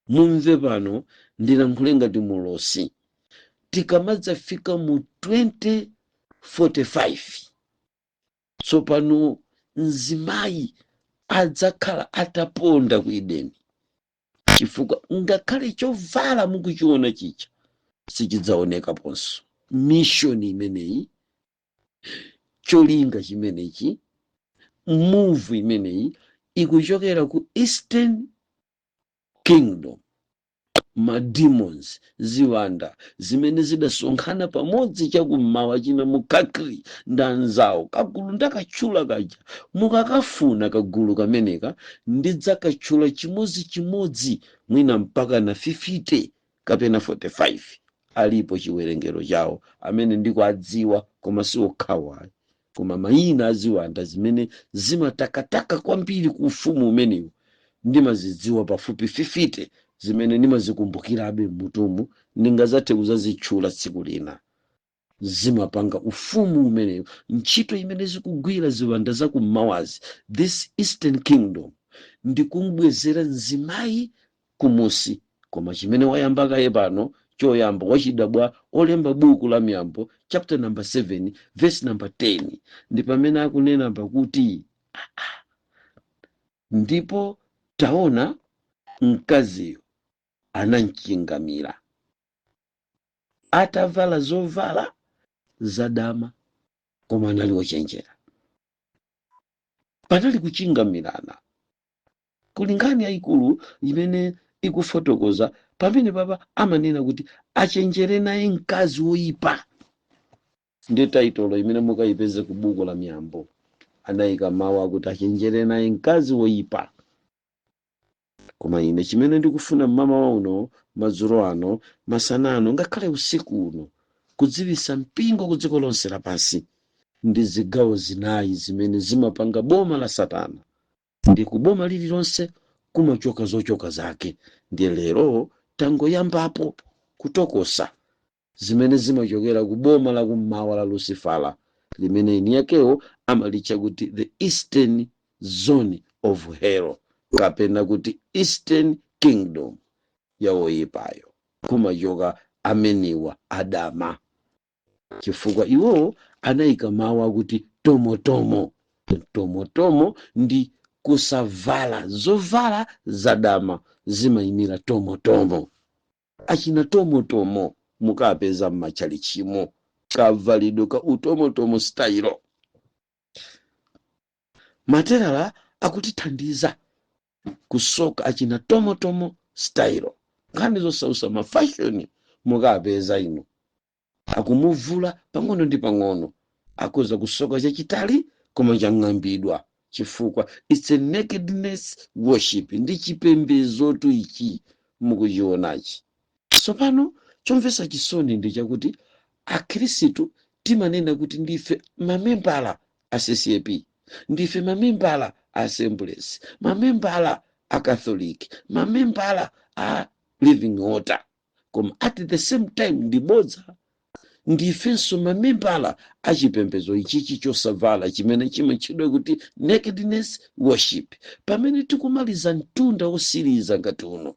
Mumve pano ndilankhule ngati mulosi. Tikamadzafika mu 2045, so pano mzimayi adzakhala ataponda ku Edeni, chifukwa ngakhale chovala mukuchiona chicha sichidzaoneka ponso. Mission imeneyi, cholinga chimenechi, move imeneyi ikuchokera ku Eastern Kingdom. Ma demons, ziwanda zimene zidasonkhana pamodzi chakummawa china mukakri ndanzawo kagulu ndakachula kaja. Mukakafuna kagulu kameneka ndidzakachula chimodzi mwina mpaka na 50 kapena 45. Alipo chiwerengero chawo amene ndiko adziwa, koma si okhawa, koma mayina aziwanda zimene zimatakataka kwambiri ku ufumu umenewu ndimazidziwa pafupi 50 zimene nimazikumbukirabe mmutumu, ndingazathe kuzazitchula tsiku lina. Zimapanga ufumu umenewu, ntchito imene zikugwira ziwanda zakummawazi, this Eastern Kingdom, ndikumbwezera mzimayi kumusi. Koma chimene wayambakaye pano choyamba wachidabwa olemba buku la Miyambo chapter number 7 verse number 10, ndi pamene akunena pakuti ndipo taona mkaziyo anamchingamira atavala zovala zadama, koma anali wochenjera. Panali kuchingamirana kulingani yayikulu imene ikufotokoza pamene papa amanena kuti achenjere naye mkazi woyipa. Ndi taitolo imene mukayipeze ku buku la Miyambo, anayika mawu akuti achenjere naye mkazi woyipa. Koma ine chimene ndikufuna mama uno, madzulo ano, masana ano, ngakhale usiku uno, kudziwisa mpingo ku dziko lonse lapansi ndi zigawo zinayi zimene zimapanga boma la Satana. Ndi ku boma lililonse kumachoka zochoka zake. Ndi lero tangoyambapo kutokosa zimene zimachokera ku boma la kummawa la Lucifera, limene ini yakewo amalitcha kuti the Eastern Zone of Hell, kapena kuti Eastern Kingdom ya oyipayo. Kumachoka ameniwa adama, chifukwa iwo anayika mawu akuti tomotomo. Tomotomo ndi kusavala zovala zadama, zimayimira tomotomo. Achina tomotomo mukapeza mmachalichimo kavalido ka utomotomo style. Materala akutithandiza kusoka achina tomotomo style. Nkhani zosausa mafashoni mukapeza ino akumuvula pang'ono ndi pang'ono, akuza kusoka chachitali koma chang'ambidwa, chifukwa it's a nakedness worship, ndi chipembedzo ichi mukuchionachi. Tsopano chomvetsa chisoni ndi chakuti akhristu timanena kuti ndife mamembala a CCAP, ndife mamembala a Assemblies, mamembala a Catholic, mamembala a Living Water, koma at the same time ndibodza ndifenso mamembala a chipembedzo ichichi chosavala chimene chimatchedwa kuti nakedness worship. Pamene tikumaliza mtunda wosiriza ngati uno,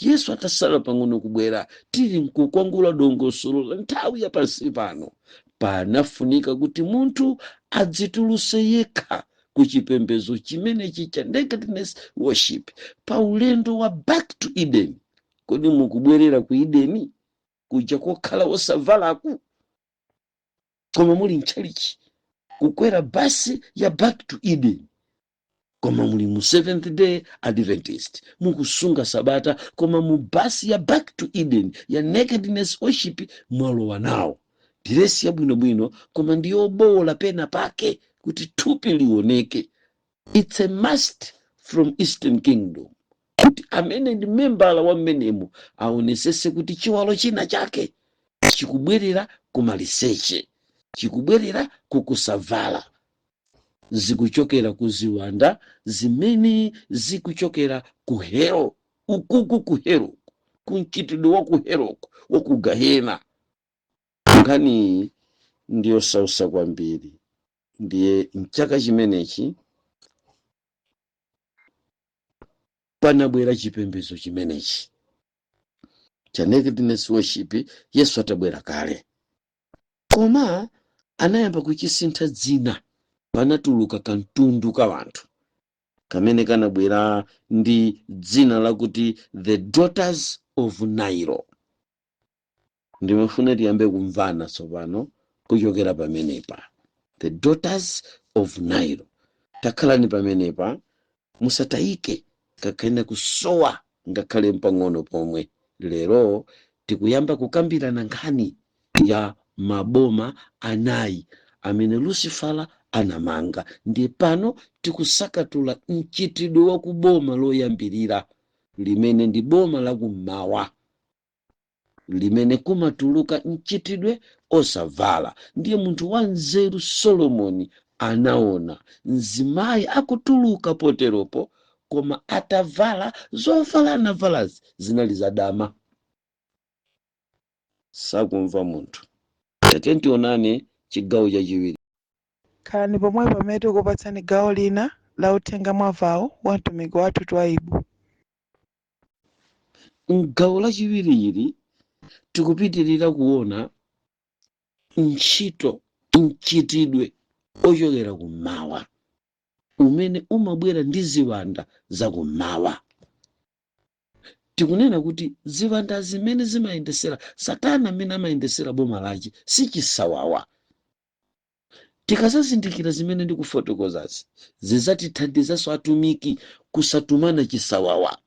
Yesu atasala pang'ono kubwera, tili mkukwangula dongosolo la nthawi ya pansi pano, panafunika kuti munthu adzituluse yekha ku chipembedzo chimenechi cha nakedness worship, pa ulendo wa back to Eden. Kodi mukubwerera ku Edeni kuja kokhala wosavalaku, koma muli mchalichi kukwera basi ya back to Eden, koma muli mu Seventh Day Adventist mukusunga sabata, koma mu basi ya back to Eden ya nakedness worship mwalowa nawo. Diresi ya bwinobwino koma ndiyobola pena pake kuti thupi lioneke. It's a must from Eastern Kingdom kuti amene ndi membala wa mmenemu aonesese kuti chiwalo china chake chikubwerera kumaliseche, chikubwerera kukusavala, zikuchokera ku ziwanda zimene zikuchokera ku hero, ukuku ku hero, kumchitidwe wa ku hero wa ku Gahena. Nkhani ndiyo sausa kwambiri. Ndiye mchaka chimenechi panabwera chipembedzo chimenechi cha nakedness worship. Yesu atabwera kale, koma anayamba kuchisintha dzina, panatuluka kantundu ka wanthu kamene kanabwera ndi dzina lakuti the daughters of Nile. Ndimafuna tiyambe kumvana tsopano kuchokera pamenepa, the daughters of Nile. Takhalani pamenepa, musatayike kakena kusowa ngakhale mpang'ono pomwe. Lero tikuyamba kukambirana nkhani ya maboma anayi amene Lucifala anamanga. Ndiye pano tikusakatula mchitidwe wa kuboma loyambirira, limene ndi boma la kummawa, limene kumatuluka mchitidwe osavala. Ndiye munthu wa nzeru Solomoni anaona mzimayi akutuluka poteropo, koma atavala zovala anavalazi zinali zadama. Sakumva munthu. Tatiyeni tionane chigawo chachiwiri. Khalani pomwe pamene tikupatsani gawo lina la uthenga mwavawo wa mtumiki wathu Twaibu. M'gawo lachiwiri ili tikupitirira kuona ntchito, mchitidwe ochokera kummawa umene umabwera ndi ziwanda zakummawa. Tikunena kuti ziwanda zimene zimayendesera Satana, amene amayendesera boma lachi si chisawawa. Tikazazindikira zimene ndikufotokozazi zizatithandizanso atumiki kusatumana chisawawa,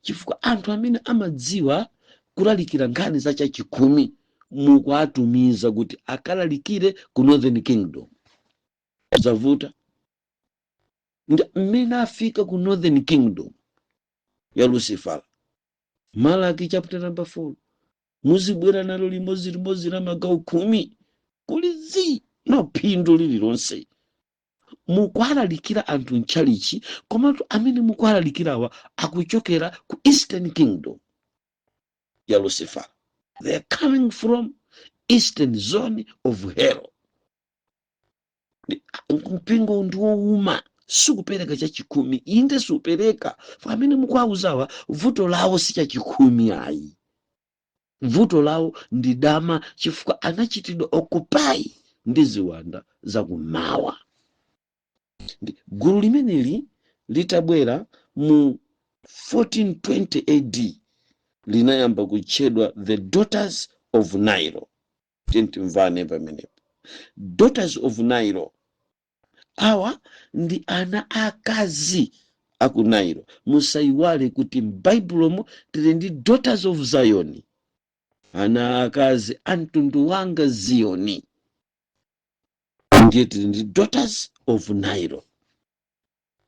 chifukwa anthu amene amadziwa kulalikira nkhani za chachikhumi mukuatumiza kuti akalalikire ku Northern Kingdom. Zavuta ndi mmene afika ku Northern Kingdom ya Lucifala, Malaki chapter number 4, muzibwera nalo limodzi la magawo 10 kulizi no phindu lililonse. Mukualalikira anthu mchalichi, komatu amene mukualalikirawa akuchokera ku Eastern Kingdom ya Lucifala. They are coming from Eastern zone of hell. Mpingo ndiwowuma, sikupereka chachikhumi, inde supereka. Amene mukuauzawa vuto lawo si chachikhumi ayi, vuto lawo ndi dama, chifukwa anachitidwa occupy ndi ziwanda zakummawa. Gulu limeneli litabwera mu 1420 AD linayamba kutchedwa the daughters of Nile. tintimvane pamenepo. Daughters of Nairo awa ndi ana akazi aku Nairo. Musaiwale kuti m'Baibulomo tili ndi daughters of Zion, ana akazi amtundu wanga Ziyoni, ndiye tili ndi daughters of Nairo.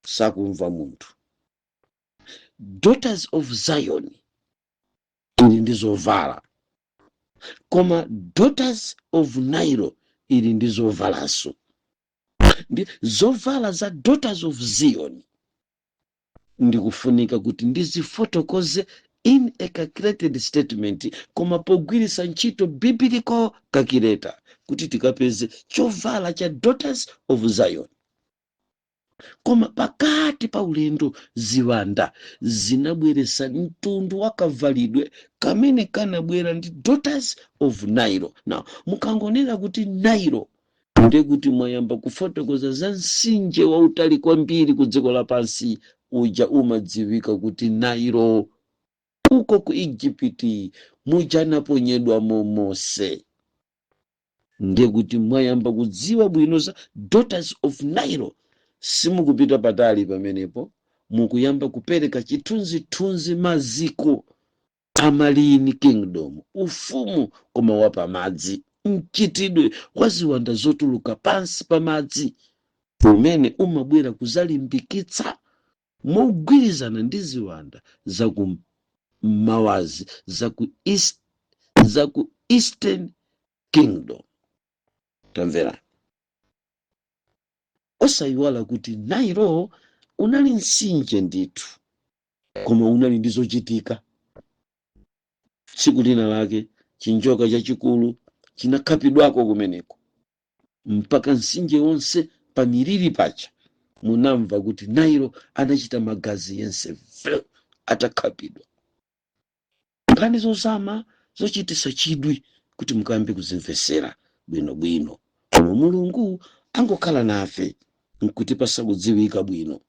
Sakumva munthu. Daughters of Zion ili ndi zovala, koma daughters of Nairo ili ndi zovalanso. Ndi zovala za daughters of Zion ndikufunika kuti ndizifotokoze in a calculated statement, koma pogwiritsa ntchito biblical calculator kuti tikapeze chovala cha daughters of Zion. Koma pakati pa ulendo ziwanda zinabweretsa mtundu wakavalidwe kamene kanabwera ndi daughters of Nairo. Now mukangonena kuti Nairo ndiye kuti mwayamba kufotokoza za mtsinje wautali kwambiri ku dziko lapansi uja umadziwika kuti Nairo uko ku Igupti muja anaponyedwamo Mose. Ndiye kuti mwayamba kudziwa bwino za daughters of Nairo. Simukupita patali pamenepo, mukuyamba kupereka chithunzithunzi maziko amalini kingdom, ufumu koma wapamadzi, mchitidwe wa ziwanda zotuluka pansi pamadzi umene umabwera kuzalimbikitsa mogwirizana ndi ziwanda zaku mawazi zaku Eastern Kingdom. Tamvera. Osayiwala kuti Nairo unali mtsinje ndithu, koma unali ndi zochitika. Tsiku lina lake chinjoka chachikulu chinakhapidwako kumeneko, mpaka mtsinje wonse pamiriri pacha munamva kuti Nairo anachita magazi yense atakhapidwa. Nkhani zozama zochititsa chidwi kuti mukayambe kuzimvesera bwinobwino, koma Mulungu angokhala nafe nkutipasa kudziwika bwino.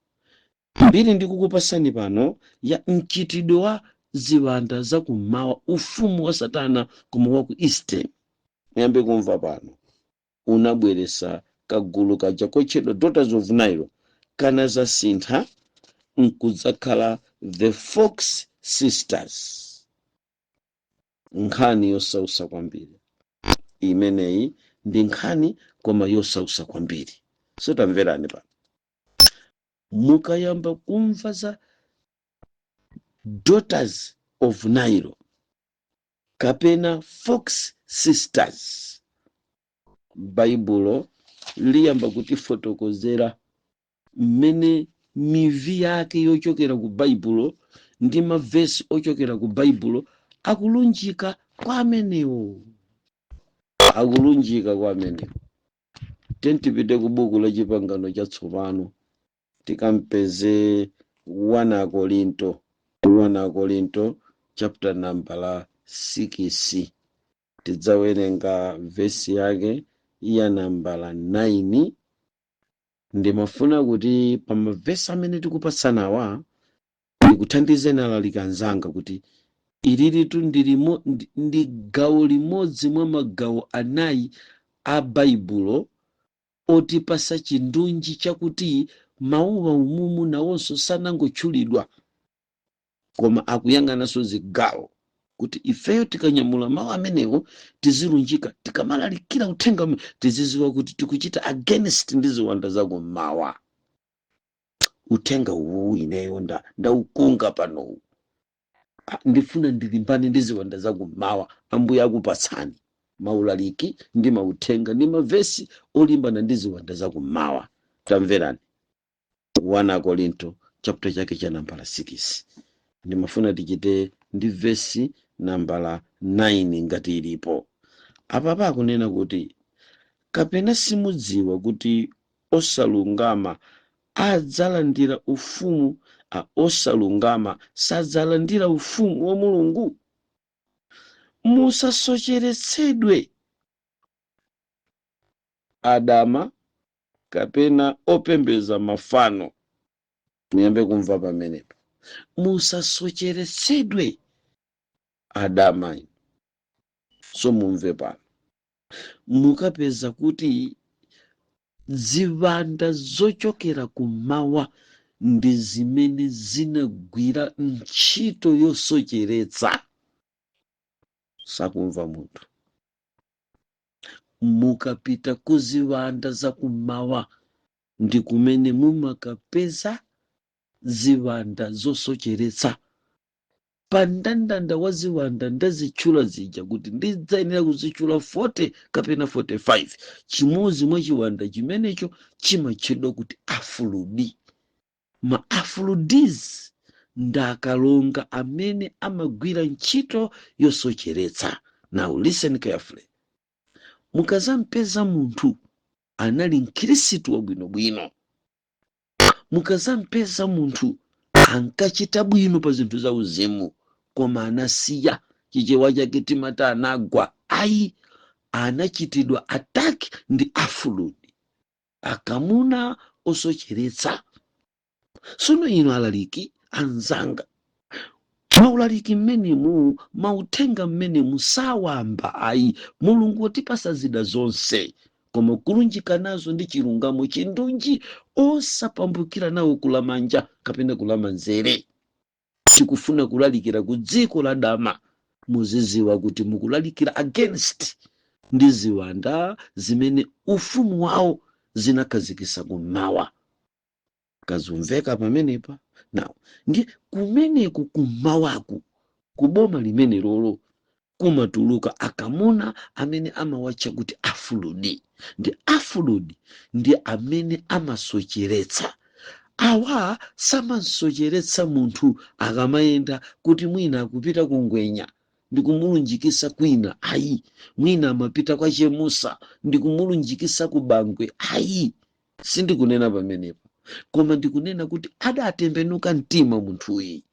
Mbiri ndikukupasani pano ya mchitidwe wa ziwanda zakummawa, ufumu wa Satana koma wa ku Eastern. Muyambe kumva pano unabweretsa kagulu kaja kotchedwa daughters of Nairo kana zasintha nkudzakhala the Fox sisters. Nkhani yosautsa kwambiri imeneyi, ndi nkhani koma yosautsa kwambiri. Sotamverani pano. Mukayamba kumva za daughters of Nairo kapena Fox sisters, Baibulo liyamba kutifotokozera mmene mivi yake yochokera ku Baibulo ndi mavesi ochokera ku Baibulo akulunjika kwa amenewo. Akulunjika kwa amenewo. Tentipite ku buku la Chipangano chatsopano tikampeze 1 Korinto chapter number 6. Tidzawerenga vesi yake ya nambala 9. Ndimafuna kuti pamavesi amene tikupasanawa ndikuthandizeni alalikanzanga kuti ililitu ndi gawo limodzi mwa magawo anayi a Baibulo otipasa chindunji chakuti mawuwa umumu nawonso sanangotchulidwa, koma akuyang'ananso zigawo kuti ifeyo tikanyamula mawu amenewo tizilunjika, tikamalalikira uthenga tiziziwa kuti tikuchita against ndi ziwanda zakummawa. Uthenga uwu ineyo ndaukunga panowu. Ndifuna ndilimbane ndi ziwanda zakummawa. Ambuye akupatsani maulaliki ndi mauthenga ndi mavesi olimbana ndi ziwanda zakummawa. Tamverani 1 Korinto chapter chake cha nambala 6. Ndimafuna tichite ndi vesi nambala 9 ngati ilipo. Apa pakunena kuti kapena simudziwa kuti osalungama adzalandira ufumu, osalungama sadzalandira ufumu wa Mulungu. Musasocheretsedwe adama kapena opembeza mafano. Muyambe kumva pamenepo. Musasocheretsedwe adama. So mumve pano. mukapeza kuti ziwanda zochokera kumawa ndi zimene zinagwira ntchito yosocheretsa. Sakumva munthu. Mukapita kuziwanda za kumawa ndi kumene mumakapeza ziwanda zosocheretsa. Pa mndandanda wa ziwanda ndazitchula zija kuti ndidzayenera kuzitchula 40 kapena 45. Chimodzi mwa chiwanda chimenecho chimatchedwa kuti afuludi. Ma afuludis ndakalonga amene amagwira ntchito yosocheretsa. Now listen carefully. Mukazampeza munthu anali mkhristu wabwinobwino, mukazampeza munthu ankachita bwino pa zinthu za uzimu, koma anasiya chichewa chake timati anagwa, ayi anachitidwa ataki ndi afuludi, akamuna osocheretsa. Sono ino alaliki anzanga, maulaliki mmenemu, mauthenga mmenemu sawamba ayi. Mulungu watipasa zida zonse, koma kulunjika nazo ndi chilungamo chindunji, osapambukira nawo kulamanja kapena kulamanzere. Tikufuna kulalikira ku dziko la dama, muziziwa kuti mukulalikira against ndi ziwanda zimene ufumu wawo zinakhazikisa kumawa. Kazumveka pamenepa. Now ndi kumeneku kumawaku kuboma limene lolo kumatuluka akamuna amene amawatcha kuti afuludi. Ndi afuludi ndi amene amasocheretsa. Awa samasocheretsa munthu akamayenda kuti mwina akupita kungwenya ndi kumulunjikisa kwina, ayi. Mwina amapita kwa chemusa ndi kumulunjikisa ku bangwe, ayi. Sindikunena pamenepa, koma ndikunena kuti adatembenuka mtima munthuyi,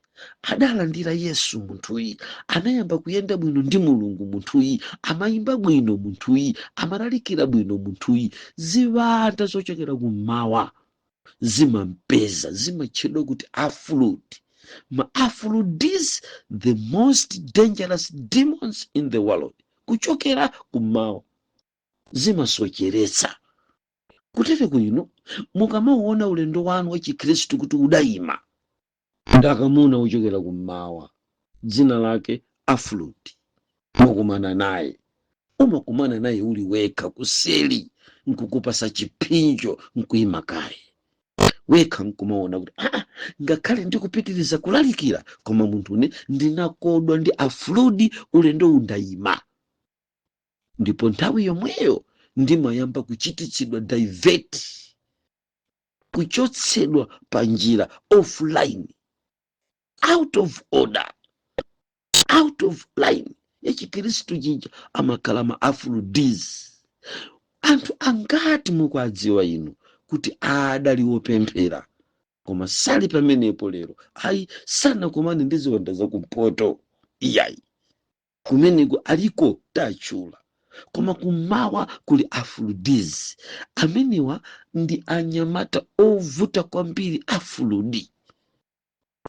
adalandira Yesu munthuyi, anayamba kuyenda bwino ndi Mulungu munthuyi, amayimba bwino munthuyi, amalalikira bwino munthuyi. Ziwanda zochokera kumawa zimampeza, zimatchedwa kuti afuludi. Ma afuludis, the most dangerous demons in the world, kuchokera kumawa zimasocheretsa. Kutere kuino mukamaona ulendo wanu wa Chikristu kuti udayima, ndakamuna uchokera kumawa, dzina lake afuludi, mukumana naye, umakumana naye uli wekha kuseli, nkukupasa chipinjo, nkuyima kaye wekha, nkumaona kuti ngakhale ndikupitiriza kulalikira, koma munthu ne ndinakodwa ndi afuludi, ulendo undayima. Ndipo nthawi yomweyo ndimayamba kuchititsidwa divert, kuchotsedwa pa njira, offline, out of order, out of line ya Chikristu jinja amakhala ma afuludis. Anthu angati mukwadziwa inu kuti adali wopemphera, koma sali pamenepo lero, ayi sanakumane ndi ziwanda zakumpoto, iyayi kumeneko aliko tachula. Koma kumawa kuli afuludis, amenewa ndi anyamata ovuta kwambiri, afuludi.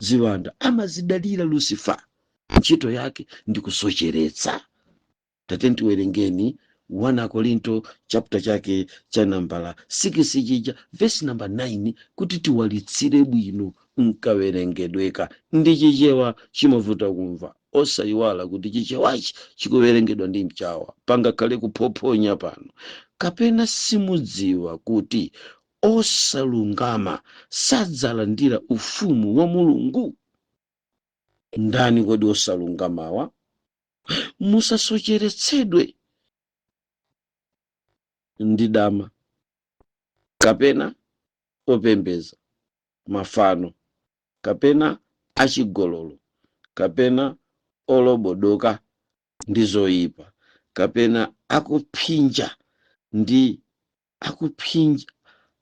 Ziwanda amazidalira Lucifer, ntchito yake ndi kusocheretsa. Tate tiwerengeni 1 Korinto chapter chake cha nambala 6 chija verse number 9 kuti tiwalitsire bwino nkawerengedweka. Ndi chichewa chimavuta kumva, osayiwala kuti chichewachi chikuwerengedwa ndi mchawa, pangakhale kuphoponya pano. Kapena simudziwa kuti osalungama sadzalandira ufumu wa Mulungu? Ndani kodi osalungamawa? Musasocheretsedwe ndi dama, kapena opembeza mafano, kapena achigololo, kapena olobodoka ndi zoyipa, kapena akuphinja ndi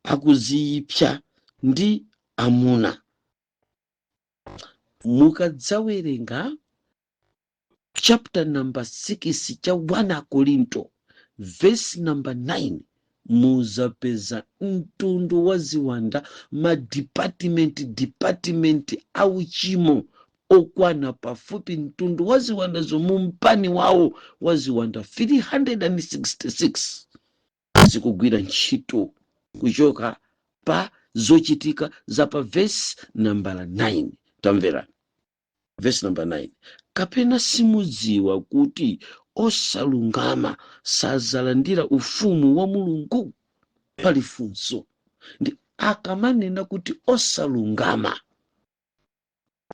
akuziyipsa ndi amuna. Mukadzawerenga chapter number 6 cha 1 Korinto verse number 9, muzapeza mtundu wa ziwanda, ma department auchimo okwana pafupi mtundu wa ziwanda zomwe mpani wawo wa ziwanda 366 zikugwira ntchito kuchoka pa zochitika za pa vesi nambala 9. Tamverani vesi namba 9. Kapena simudziwa kuti osalungama sazalandira ufumu wa Mulungu? Pali funso. Ndi akamanena kuti osalungama,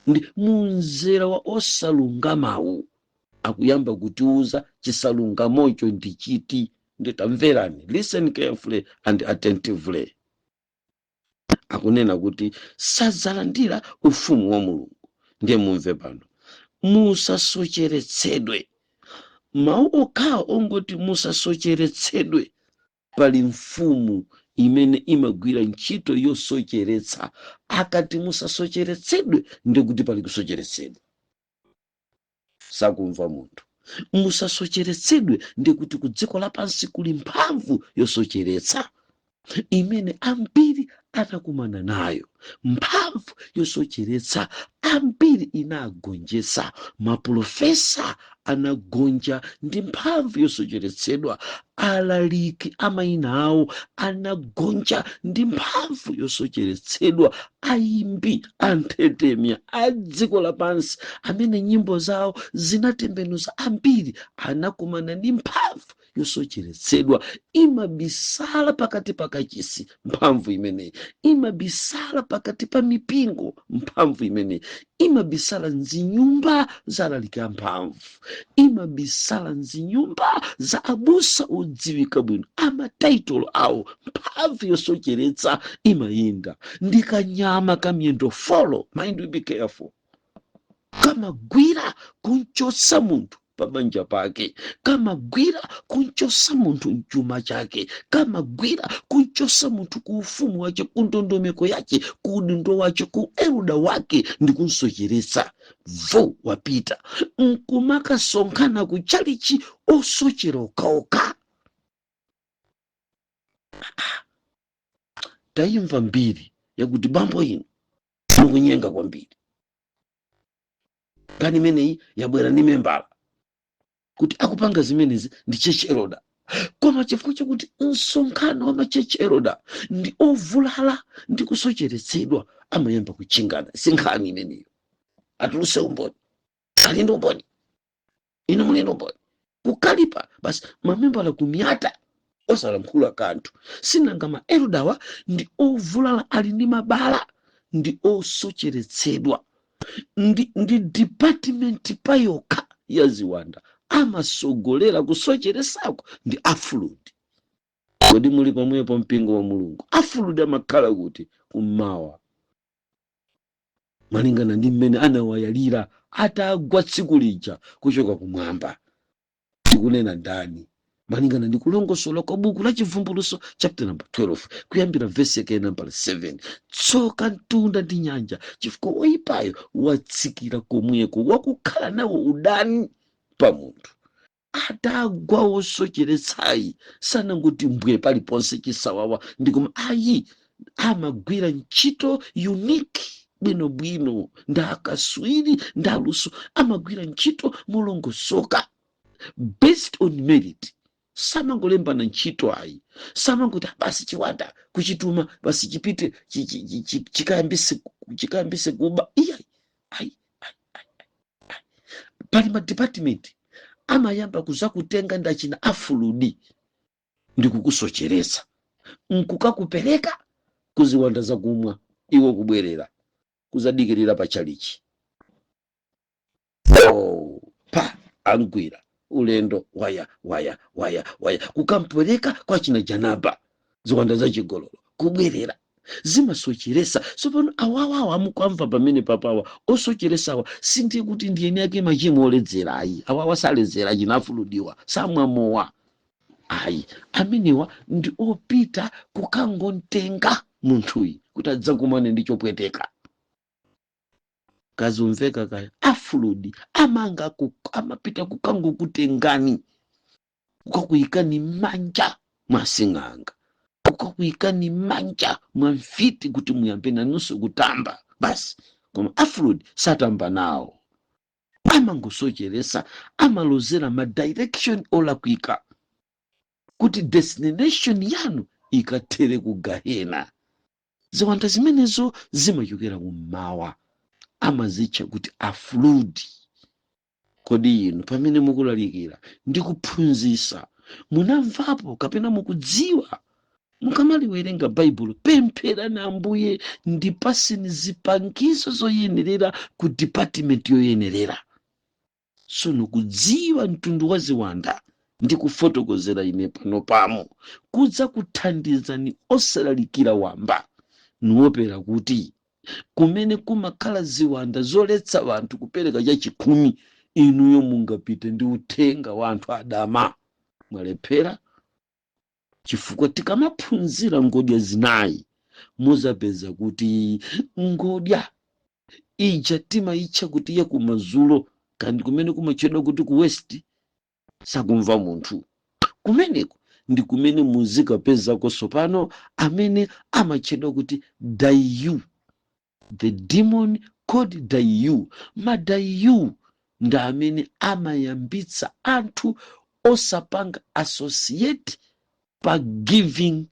ndi munzera wa osalungamawu akuyamba kutiuza chisalungamocho ndi chiti. Nditamverani, listen carefully and attentively. Akunena kuti sazalandira ufumu wa Mulungu. Ndiye mumve pano, musasocheretsedwe. Mawu okhawo ongoti musasocheretsedwe. Pali mfumu imene imagwira ntchito yosocheretsa. Akati musasocheretsedwe ndikuti pali kusocheretsedwa. Sakumva munthu. Musasocheretsedwe ndikuti ku dziko lapansi kuli mphamvu yosocheretsa imene ambiri anakumana nayo. Mphamvu yosocheretsa ambiri inagonjetsa. Maprofesa anagonja ndi mphamvu yosocheretsedwa. Alaliki amayina awo anagonja ndi mphamvu yosocheretsedwa. Ayimbi anthetemya a dziko lapansi amene nyimbo zawo zinatembenuza ambiri anakumana ndi mphamvu yosocheretsedwa. Imabisala pakati pakachisi mphamvu imeneyi. Imabisala pakati pa mipingo mphamvu imeneyi. Imabisala mzinyumba za alaliki amphamvu. Imabisala mzinyumba za abusa odziwika bwino. Amataitolo awo mphamvu yosocheretsa imayinda. Ndikanyama kamyendo folo, mind you be careful, kamagwira kunchotsa munthu pabanja pake, kamagwira kunchotsa munthu mchuma chake, kamagwira kunchotsa munthu ku ufumu wache, ku ndondomeko yake, ku udindo wache, ku eruda wake, ndi kunsocheretsa. Vo wapita nkumakasonkhana ku chalichi osochera okaoka. Tayimva mbiri yakuti bambo inu mukunyenga kwambiri. Kani imeneyi yabwera ndi membala kuti akupanga zimenezi ndi chechi eroda. Koma chifukwa chakuti msonkhano wa machechi eroda ndi ovulala ndi kusocheretsedwa, amayamba kuchingana. Sinkhani imeneyo. Atuluse umboni. Ali ndi umboni. Inu muli ndi umboni. Kukalipa basi mamembala kumyata osalankhula kanthu. Sinanga ma erodawa ndi ovulala, ali ndi mabala, ndi osocheretsedwa. Ndi department payoka ya ziwanda amasogolera kusocheresako ndi afuludi. Kodi muli pamwepo mpingo wa Mulungu? Afuludi amakhala kuti kummawa, malingana ndi mmene anawayalira atagwa tsiku lija kuchoka kumwamba. Tikunena ndani? Malingana ndi kulongosola kwa buku la Chivumbulutso chapter number 12 kuyambira verse yake number 7. Tsoka mtunda ndi nyanja chifukwa woyipayo watsikira komweko, wakukhala nawo udani pa munthu. Atagwa wosocheretsayi sanangoti mbwe paliponse chisawawa, ndikoma ayi amagwira ntchito unique bwinobwino, ndakaswiri ndaluso, amagwira ntchito molongosoka based on merit. Samangolembana ntchito ayi. Samangoti basi chiwanda kuchituma basi chipite chikayambise kuba. Ayi. Pali ma department amayamba kuzakutenga ndachina afuludi ndi kukusocheretsa, nkukakupereka kuziwanda zakumwa, iwo kubwerera kuzadikirira pa chalichi. Pa angwira ulendo waya kukampereka kwa china janaba ziwanda za chigololo, kubwerera zimasocheresa. So pano awawa amukwamva pamene papawa osocheresawa sindiye kuti ndiyeni yake machimo oledzera. Ayi, awawa saledzera, chinafuludiwa samwamowa. Ayi, amenewa ndi opita kukangontenga munthuyi kuti adzakumane ndi chopweteka. Kazumveka kaya afuludi amapita kukangokutengani, kukakuyikani manja mwasing'anga, kukakuyikani manja mwamfiti kuti muyambe nanunso kutamba. Basi koma afroid satamba nawo, amangosocheresa, amalozera ma direction olakwika kuti destination yanu ikatere ku gahena. Ziwanda zimenezo zimachokera kummawa, amazitcha kuti afroid. Kodi inu pamene mukulalikira ndi kuphunzitsa munamvapo kapena mukudziwa, mukamaliwerenga baibulo pempherani Ambuye ndipaseni zipangizo zoyenerera ku department yoyenerera. Sono kudziwa mtundu wa ziwanda ndi kufotokozera ine pano pamo kudza kuthandizani osalalikira wamba, nuopera kuti kumene kumakhala ziwanda zoletsa wanthu kupereka chachikumi, inuyo mungapite ndi uthenga wa anthu adama. Mwalephera chifukwa tikamaphunzira ngodya zinayi muzapeza kuti ngodya ija timayitcha kuti ya kumadzulo, kandi kumene kumatchedwa kuti ku west, sakumva munthu. Kumeneko ndi kumene muzikapezako sopano amene amatchedwa kuti dayu, the demon called dayu. Madayu ndi amene amayambitsa anthu osapanga associate pa giving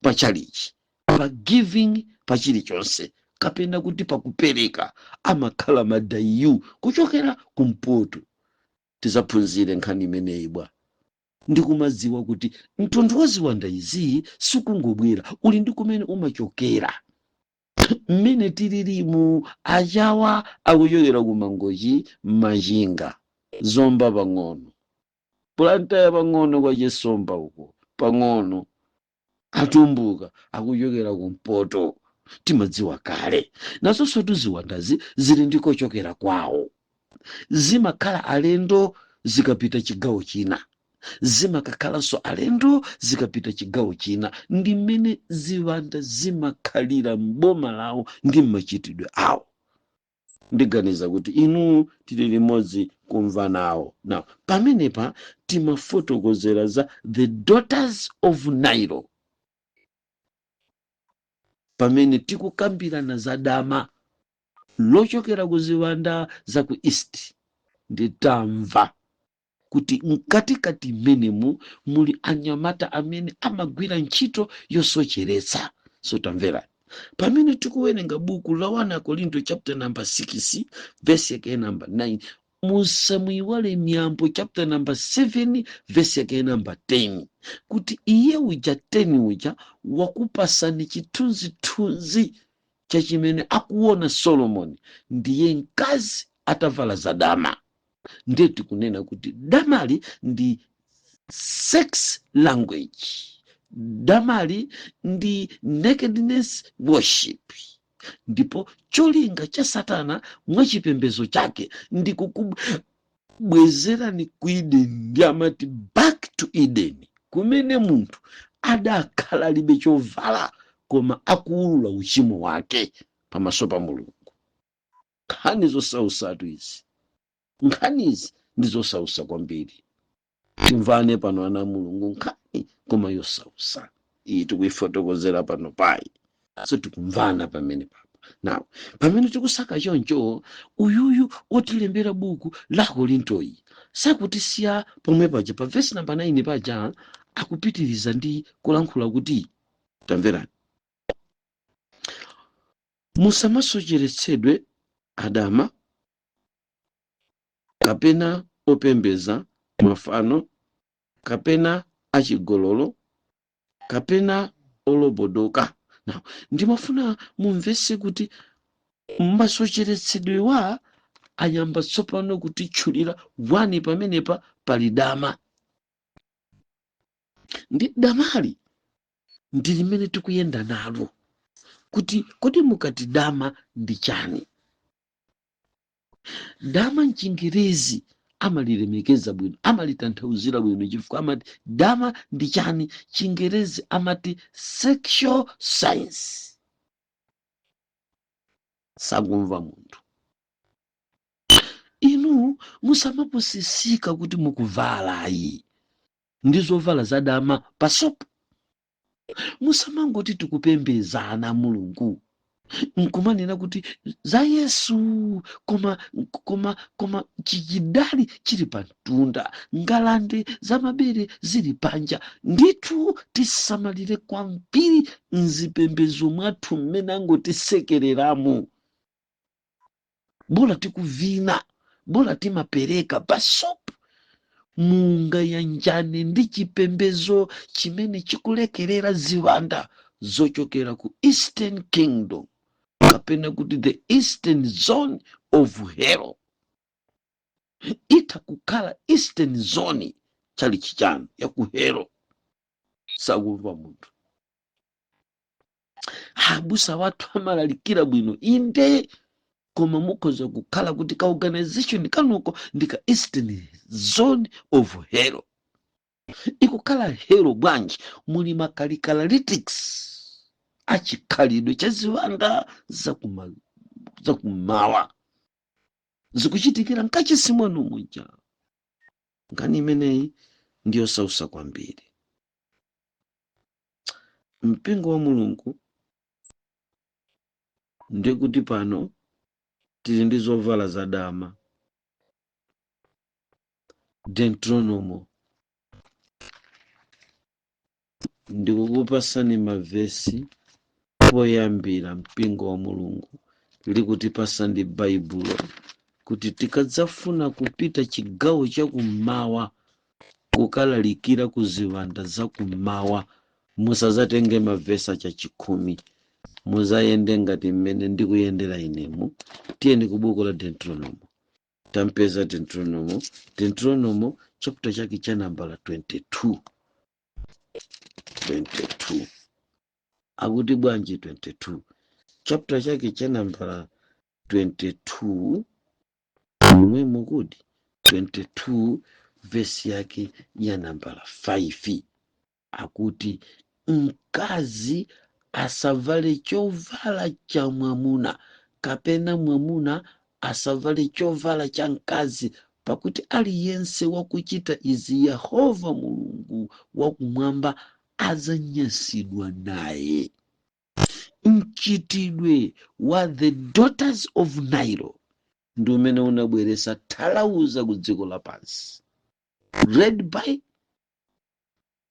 pa chalichi, pa giving pa chilichonse, kapena kuti pakupereka, amakhala madayu kuchokera kumpoto. Tizaphunzire nkhani imeneyi bwa, ndikumadziwa kuti mtundu wa ziwanda izi sikungobwera, uli ndi kumene umachokera. Mmene tililimu achawa akuchokera kumangochi majinga, zomba pang'ono, planta ya pang'ono kwa chesomba uko pang'ono, atumbuka akuchokera kumpoto. Timadziwa kale nazonso ziwandazi zili ndikochokera kwawo, zimakhala alendo zikapita chigawo china, zimakakhalanso alendo zikapita chigawo china. Ndi mmene ziwanda zimakhalira m'boma lawo ndi mmachitidwe awo. Ndiganiza kuti inu tili limodzi kumva nawo. Now pamenepa timafotokozera za the daughters of Nile, pamene tikukambirana za dama lochokera ku ziwanda za ku east. Nditamva kuti mkatikati menemu muli anyamata amene amagwira ntchito yosocheretsa. So tamvera pamene tikuwerenga buku la 1 Korinto chapter number 6 verse yake number 9, musamuiwale miyambo chapter number 7 verse yake number 10, kuti iye uja 10 uja wakupasani chithunzithunzi cha chimene akuona Solomoni ndiye mkazi atavala za dama. Ndiye tikunena kuti damali ndi sex language, damali ndi nakedness worship. Ndipo cholinga cha Satana mwachipembezo chake ndi kukubwezerani ku Eden, ndi amati back to Eden, kumene munthu adakhala libe chovala koma akuulula uchimo wake pamaso pa Mulungu. Nkhani zosausatu izi, nkhanizi ndi zosausa kwambiri. Timvane pano ana Mulungu, nkhani koma yosausa iyi tikuifotokozera pano payi, so tikumvana pamene papa. Now pamene tikusaka choncho, uyuyu otilembera buku la Korintoyi sakutisiya pomwe paja pa verse number 9 paja akupitiriza ndi kulankhula kuti, tamverani, musamasocheretsedwe adama kapena opembeza mafano kapena achigololo kapena olobodoka. Now ndimafuna mumvese kuti masocheretsedwewa ayamba tsopano kuti tchulira 1 pamenepa pali dama. Ndi damali ndi limene tikuyenda nalo, kuti kodi mukati dama ndi chani? Dama mchingerezi amalilemekeza bwino, amalitanthauzira bwino, chifukwa amati dama ndi chani. Chingerezi amati sexual science. Sakumva munthu. Inu musamapusisika kuti mukuvala iyi ndizovala za dama pasopo. Musamangoti tikupembeza ana Mulungu nkumanena kuti za Yesu koma chidali chili pa mtunda, ngalande za mabere zili panja. Ndithu tisamalire kwambiri mzipembedzo mwathu mmene angotisekereramo. Bola tikuvina, bola timapereka basopo mungayanjane ndi chipembedzo chimene chikulekerera ziwanda zochokera ku Eastern Kingdom kapena kuti the Eastern Zone of Hell. Ita kukhala Eastern Zone chali chichano ya ku Hell. Sakumva munthu. Abusa watu amalalikira bwino inde, koma mukhoza kukhala kuti ka organization kanuko ndika Eastern Zone of Hell. Ikukhala hero bwanji muli makalikalytics achikhalidwe cha ziwanda zakumawa zikuchitikira mkachisimwano muja. Nkhani imeneyi ndiyo sausa kwambiri. Mpingo wa Mulungu ndikuti pano tili ndi zovala za dama. Deuteronomy ndikukupasani mavesi poyambira mpingo wa Mulungu likutipasa ndi Baibulo kuti tikadzafuna kupita chigawo chakummawa kukalalikira ku ziwanda zakummawa musazatenge mavesi chachikumi, muzayende ngati mmene ndikuyendera inemu. Tiyeni ku buku la Deuteronomy. Tampeza Deuteronomy chapter chake cha nambala 22. Akuti bwanji 22 chapter chake cha nambala 22 mwe mukudi 22 verse yake ya nambala 5 akuti mkazi asavale chovala cha mwamuna kapena mwamuna asavale chovala cha mkazi, pakuti aliyense wakuchita izi Yehova Mulungu wakumwamba azanyansidwa naye. Mchitidwe wa the daughters of Nile ndi umene unabweresa talauza ku dziko lapansi, read by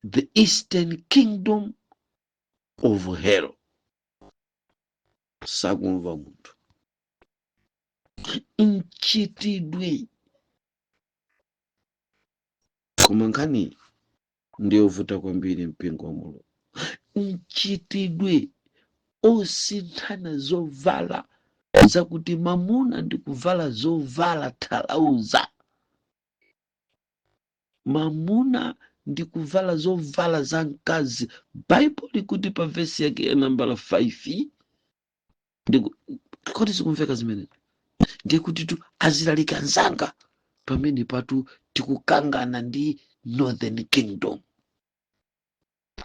the Eastern Kingdom of Hell. Sakumva munthu. Mchitidwe koma nkhani ndiyovuta kwambiri mpingo wa Mulungu. Mchitidwe osinthana zovala zakuti mamuna ndikuvala zovala talauza, mamuna ndikuvala zovala za mkazi. Bible likuti pa verse yake ya nambala 5 kodi zikumveka zimene ndikuti tu azilalika nzanga pamene patu tikukangana ndi Northern Kingdom.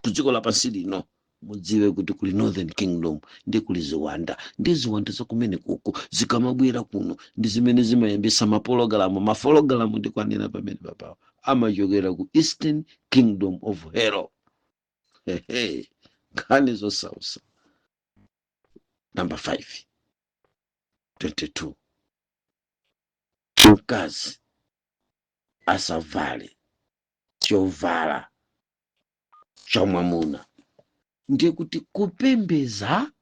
Kudziko lapansi lino mudziwe kuti kuli Northern Kingdom ndi kuli ziwanda, ndi ziwanda zakumene kuko zikamabwera kuno ndi zimene zimayambisa mapologalamu. Mapologalamu ndikwanena pamene papawo amachokera ku Eastern Kingdom of Hell. Nkhani zosausa. Number 5 22 mkazi asavale chovala cha mwamuna, ndiye kuti kupembeza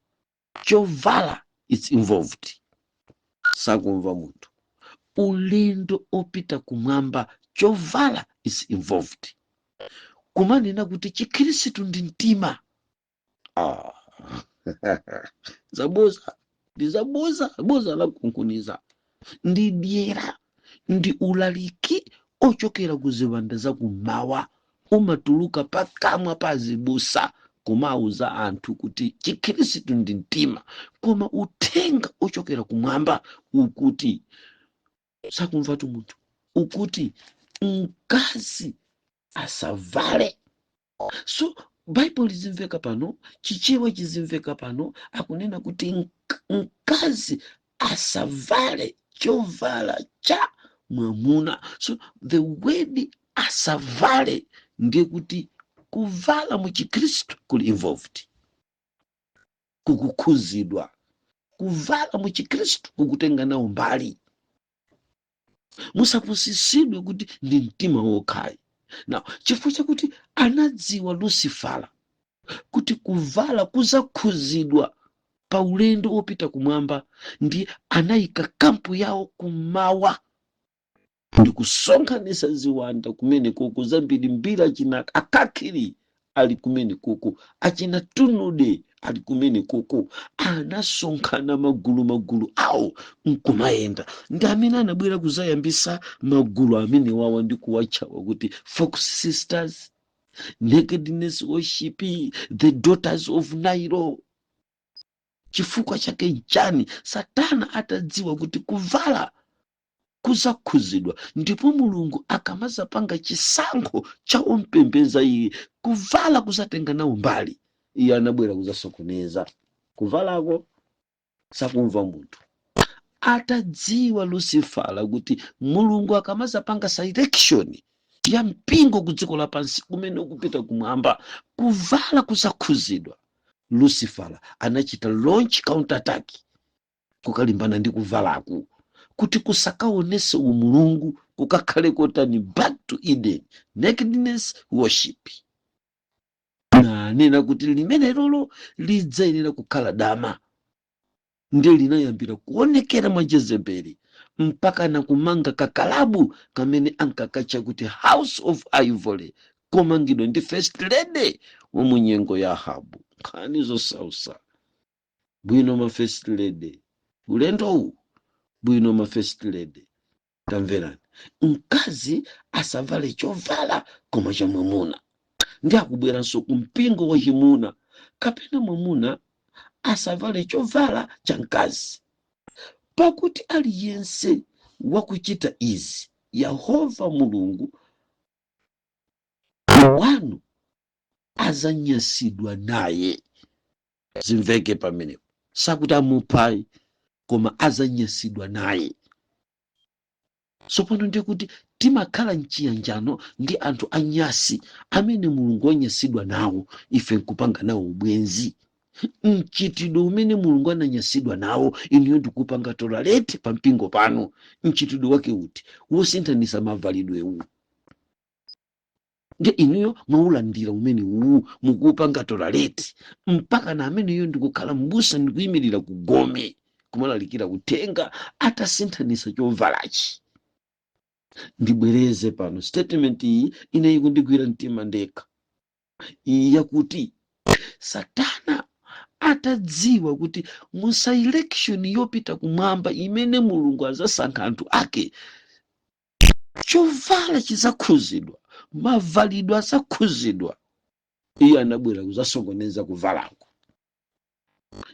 chovala it's involved. Sakumva munthu. Ulendo opita kumwamba chovala is involved. Kumanena kuti chikhristu ndi mtima. Zaboza la kunkuniza ndi dyera ndi ulaliki ochokera ku ziwanda zakummawa umatuluka pakamwa pa zibusa kumauza anthu kuti chikhristu ndi mtima, koma uthenga ochokera kumwamba ukuti sakumvatu munthu, ukuti mkazi asavale. So Bible izimveka pano, chichewa chizimveka pano, akunena kuti mkazi asavale chovala cha mwamuna. So the word asavale ndiye kuti kuvala mu Chikristu kuli involved, kukukhuzidwa. kuvala mu Chikristu kukutenga nawo mbali. Musapusisidwe kuti ndi mtima wokhayi. Now chifukwa chakuti anadziwa Lucifera kuti kuvala kuzakhuzidwa pa ulendo wopita kumwamba, ndi anayika kampu yawo kumawa ndi kusonkhanitsa ziwanda kumene kuku zambiri mbiri achina Akakili ali kumene kuku, achina Tunude ali kumene kuku, anasonkhana magulu awo nkumayenda. Ndi amene anabwera kuzayambisa magulu amene wawa ndi kuwatchawa kuti Fox Sisters, Nakedness Worship, the Daughters of Nairo. Chifukwa chake nchani? Satana atadziwa kuti kuvala kuzakhuzidwa, ndipo Mulungu akamazapanga chisankho cha ompembeza iye, kuvala kuzatenga nawo mbali. Iye anabwera kuzasokoneza. Kuvalako sakumva munthu. Atadziwa Lucifera kuti Mulungu akamazapanga selection ya mpingo ku dziko lapansi kumene ukupita kumwamba, kuvala kuzakhuzidwa. Lucifera anachita launch counter attack kukalimbana ndi kuvalaku, kuti kusakaonese umulungu, kukakhale kotani back to Eden, nakedness worship. Na nena kuti limene lolo lidzayenera kukhala dama, ndi linayambira kuonekera mwa Jezebeli mpaka na kumanga kakalabu kamene ankakatcha kuti House of Ivory, komangidwa ndi First Lady wa munyengo ya Ahabu. Nkhani zosausa bwino ma First Lady, ulendo uwu bwino ma First Lady. Tamverani, mkazi asavale chovala koma cha mwamuna, ndi akubweranso kumpingo wa chimuna, kapena mwamuna asavale chovala cha mkazi. Pakuti aliyense wakuchita izi, Yehova Mulungu wanu azanyasidwa naye. Zimveke pamenepo, sakuti amupai koma azanyasidwa naye. Sopano ndiye kuti timakhala mchiyanjano ndi anthu anyasi amene Mulungu wanyasidwa nawo, ife nkupanga nawo ubwenzi. Mchitidwe umene Mulungu ananyasidwa nawo, iniyo ndikupanga tolerate pa mpingo pano. Mchitidwe wake uti wosinthanisa mavalidwe uwu, nge iniyo mwaulandira umene uwu mukupanga tolerate, mpaka na amene iyo ndikukhala mbusa ndikuyimirira kugome kumalalikira kutenga atasinthanisa chovalachi. Ndibwereze pano statement iyi inayi kundigwira mtima ndekha, iyi yakuti Satana atadziwa kuti musa election yopita kumwamba imene Mulungu azasankha anthu ake, chovala chizakhuzidwa, mavalidwe azakhuzidwa. Iye anabwera kuzasokoneza kuvalako,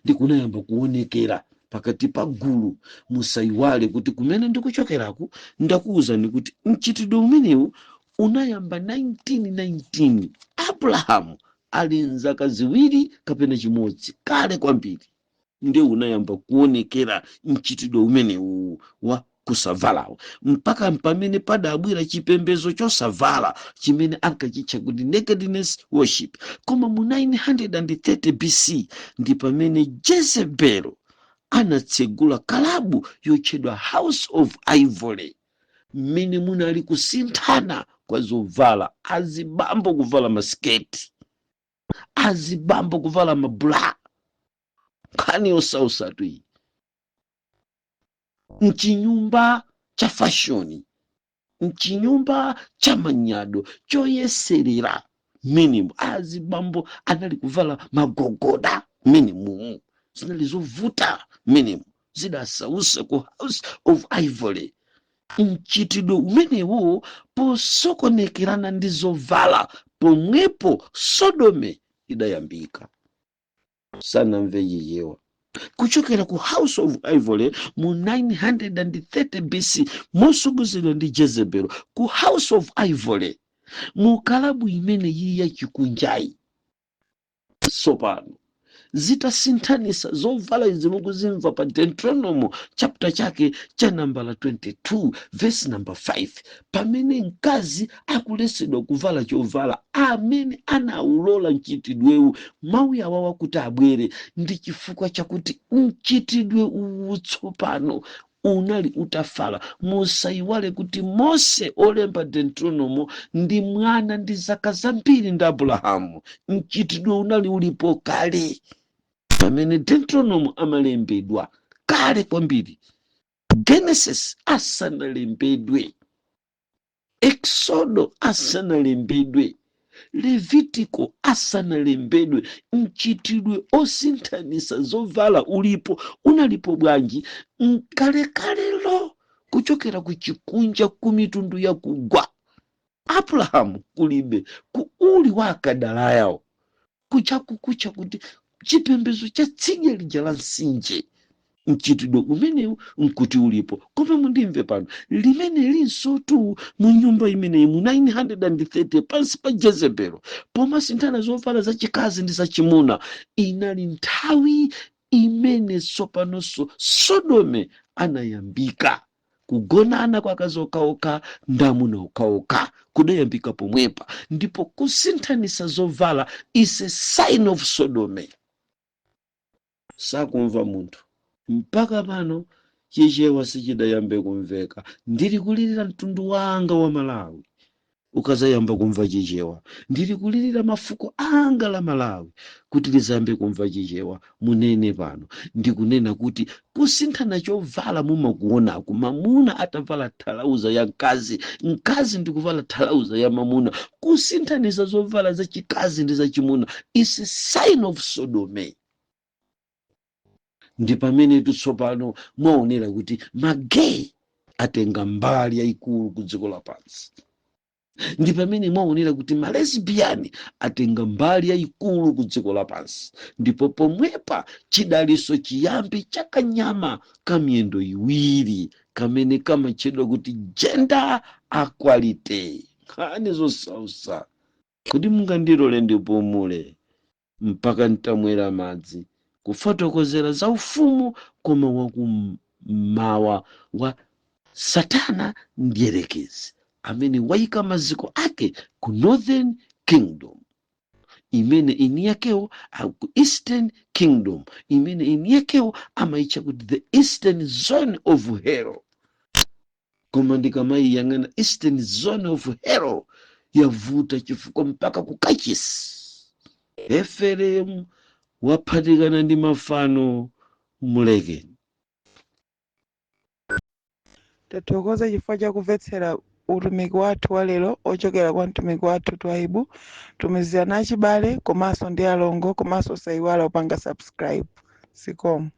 ndikunayamba kuonekera pakati pa gulu. Musaiwale kuti kumene ndikuchokeraku ndakuwuzani kuti mchitidwe umenewu unayamba 1919. Abrahamu ali nzaka ziwiri kapena chimodzi kale kwambiri, ndiye unayamba kuonekera mchitidwe umenewu wa kusavalawo, mpaka pamene padabwera chipembedzo chosavala chimene ankachitcha kuti nakedness worship. Koma mu 930 BC ndi pamene Jezebel anatsegula kalabu yotchedwa House of Ivory, mmene munali kusinthana kwa zovala, azibambo kuvala masketi, azibambo kuvala mabula. Nkhani yosausatu iyi, mchinyumba cha fashoni, mchinyumba cha manyado choyeserera minimum, azibambo anali kuvala magogoda minimum, zinali zovuta minimum, zidasausa ku House of Ivory. Mchitidwe umenewo posokonekerana ndi zovala, pomwepo Sodome idayambika. Sanamve yiyewa kuchokera ku House of Ivory mu 930 BC, mosogozedwa ndi Jezebel ku House of Ivory, mu kalabu imene yili yachikunjayi. Sopano zitasinthanisa zovala izi mukuzimva pa Deuteronomy chapter chake cha nambala 22 verse number 5, pamene mkazi akulesedwa kuvala chovala amene anaulola mchitidwewu mawu awawa kuti abwere ndi chifukwa chakuti mchitidwe uwu tsopano unali utafala. Musaiwale kuti Mose olemba Deuteronomy ndi mwana ndi zaka zambiri ndi Abrahamu. Mchitidwe unali ulipo kale pamene Deuteronomy amalembedwa kale kwambiri. Genesis asanalembedwe, Exodo asanalembedwe, Levitico asanalembedwe, mchitidwe osinthanisa zovala ulipo. Unalipo bwanji mkalekalelo kuchokera kuchikunja kumitundu ya kugwa. Abrahamu kulibe ku uli wa Kadalayawo kuchakukucha kuti chipembedzo cha tsidya lija la Mtsinje. Mchitidwe umenewu nkuti ulipo. Koma mundimve pano, limene linsotu mu nyumba imeneyi mu 930 pansi pa Jezebelo poma sinthana zovala zachikazi ndi zachimuna, inali nthawi imene sopanonso Sodome anayambika kugonana kwa akazi okaoka ndamuna okaoka kudayambika pomwepa. Ndipo kusinthanisa zovala is a sign of Sodome. Sakumva munthu mpaka pano chichewa sichidayambe kumveka. Ndiri kulirira mtundu wanga wa Malawi ukazayamba kumva chichewa. Ndiri kulirira mafuko anga la Malawi kuti lizayambe kumva chichewa. Munene pano ndikunena kuti kusinthana chovala mumakuonaku, mamuna atavala thalauza ya mkazi, mkazi ndikuvala thalauza ya mamuna. Kusinthanisa zovala za chikazi ndi za chimuna is a sign of Sodome. Ndi pamene tsopano mwaonera kuti magay atenga mbali yayikulu ku dziko lapansi. Ndi pamene mwaonera kuti malesbiani atenga mbali yayikulu ku dziko lapansi. Ndipo pomwepa chidaliso chiyambi chakanyama kamiyendo iwiri kamene kamatchedwa kuti gender equality. Kani zosausa kuti mungandilole ndipumule mpaka ntamwera madzi kufotokozera za ufumu koma wakummawa wa Satana mdierekezi amene wayika maziko ake ku Northern Kingdom, imene ini yakewo ku Eastern Kingdom, imene ini yakewo amaitcha kuti the Eastern Zone of Hell. Koma ndikamayiyang'ana Eastern Zone of Hell yavuta chifukwa mpaka ku kachisi Efereimu waphatikana ndi mafano muleke. Tathokoza chifukwa cha kumvetsera utumiki wathu wa lero ochokera kwa mtumiki wathu Twaibu. Tumizirana achibale komanso ndi alongo, komanso usaiwala upanga subscribe. Sikomo.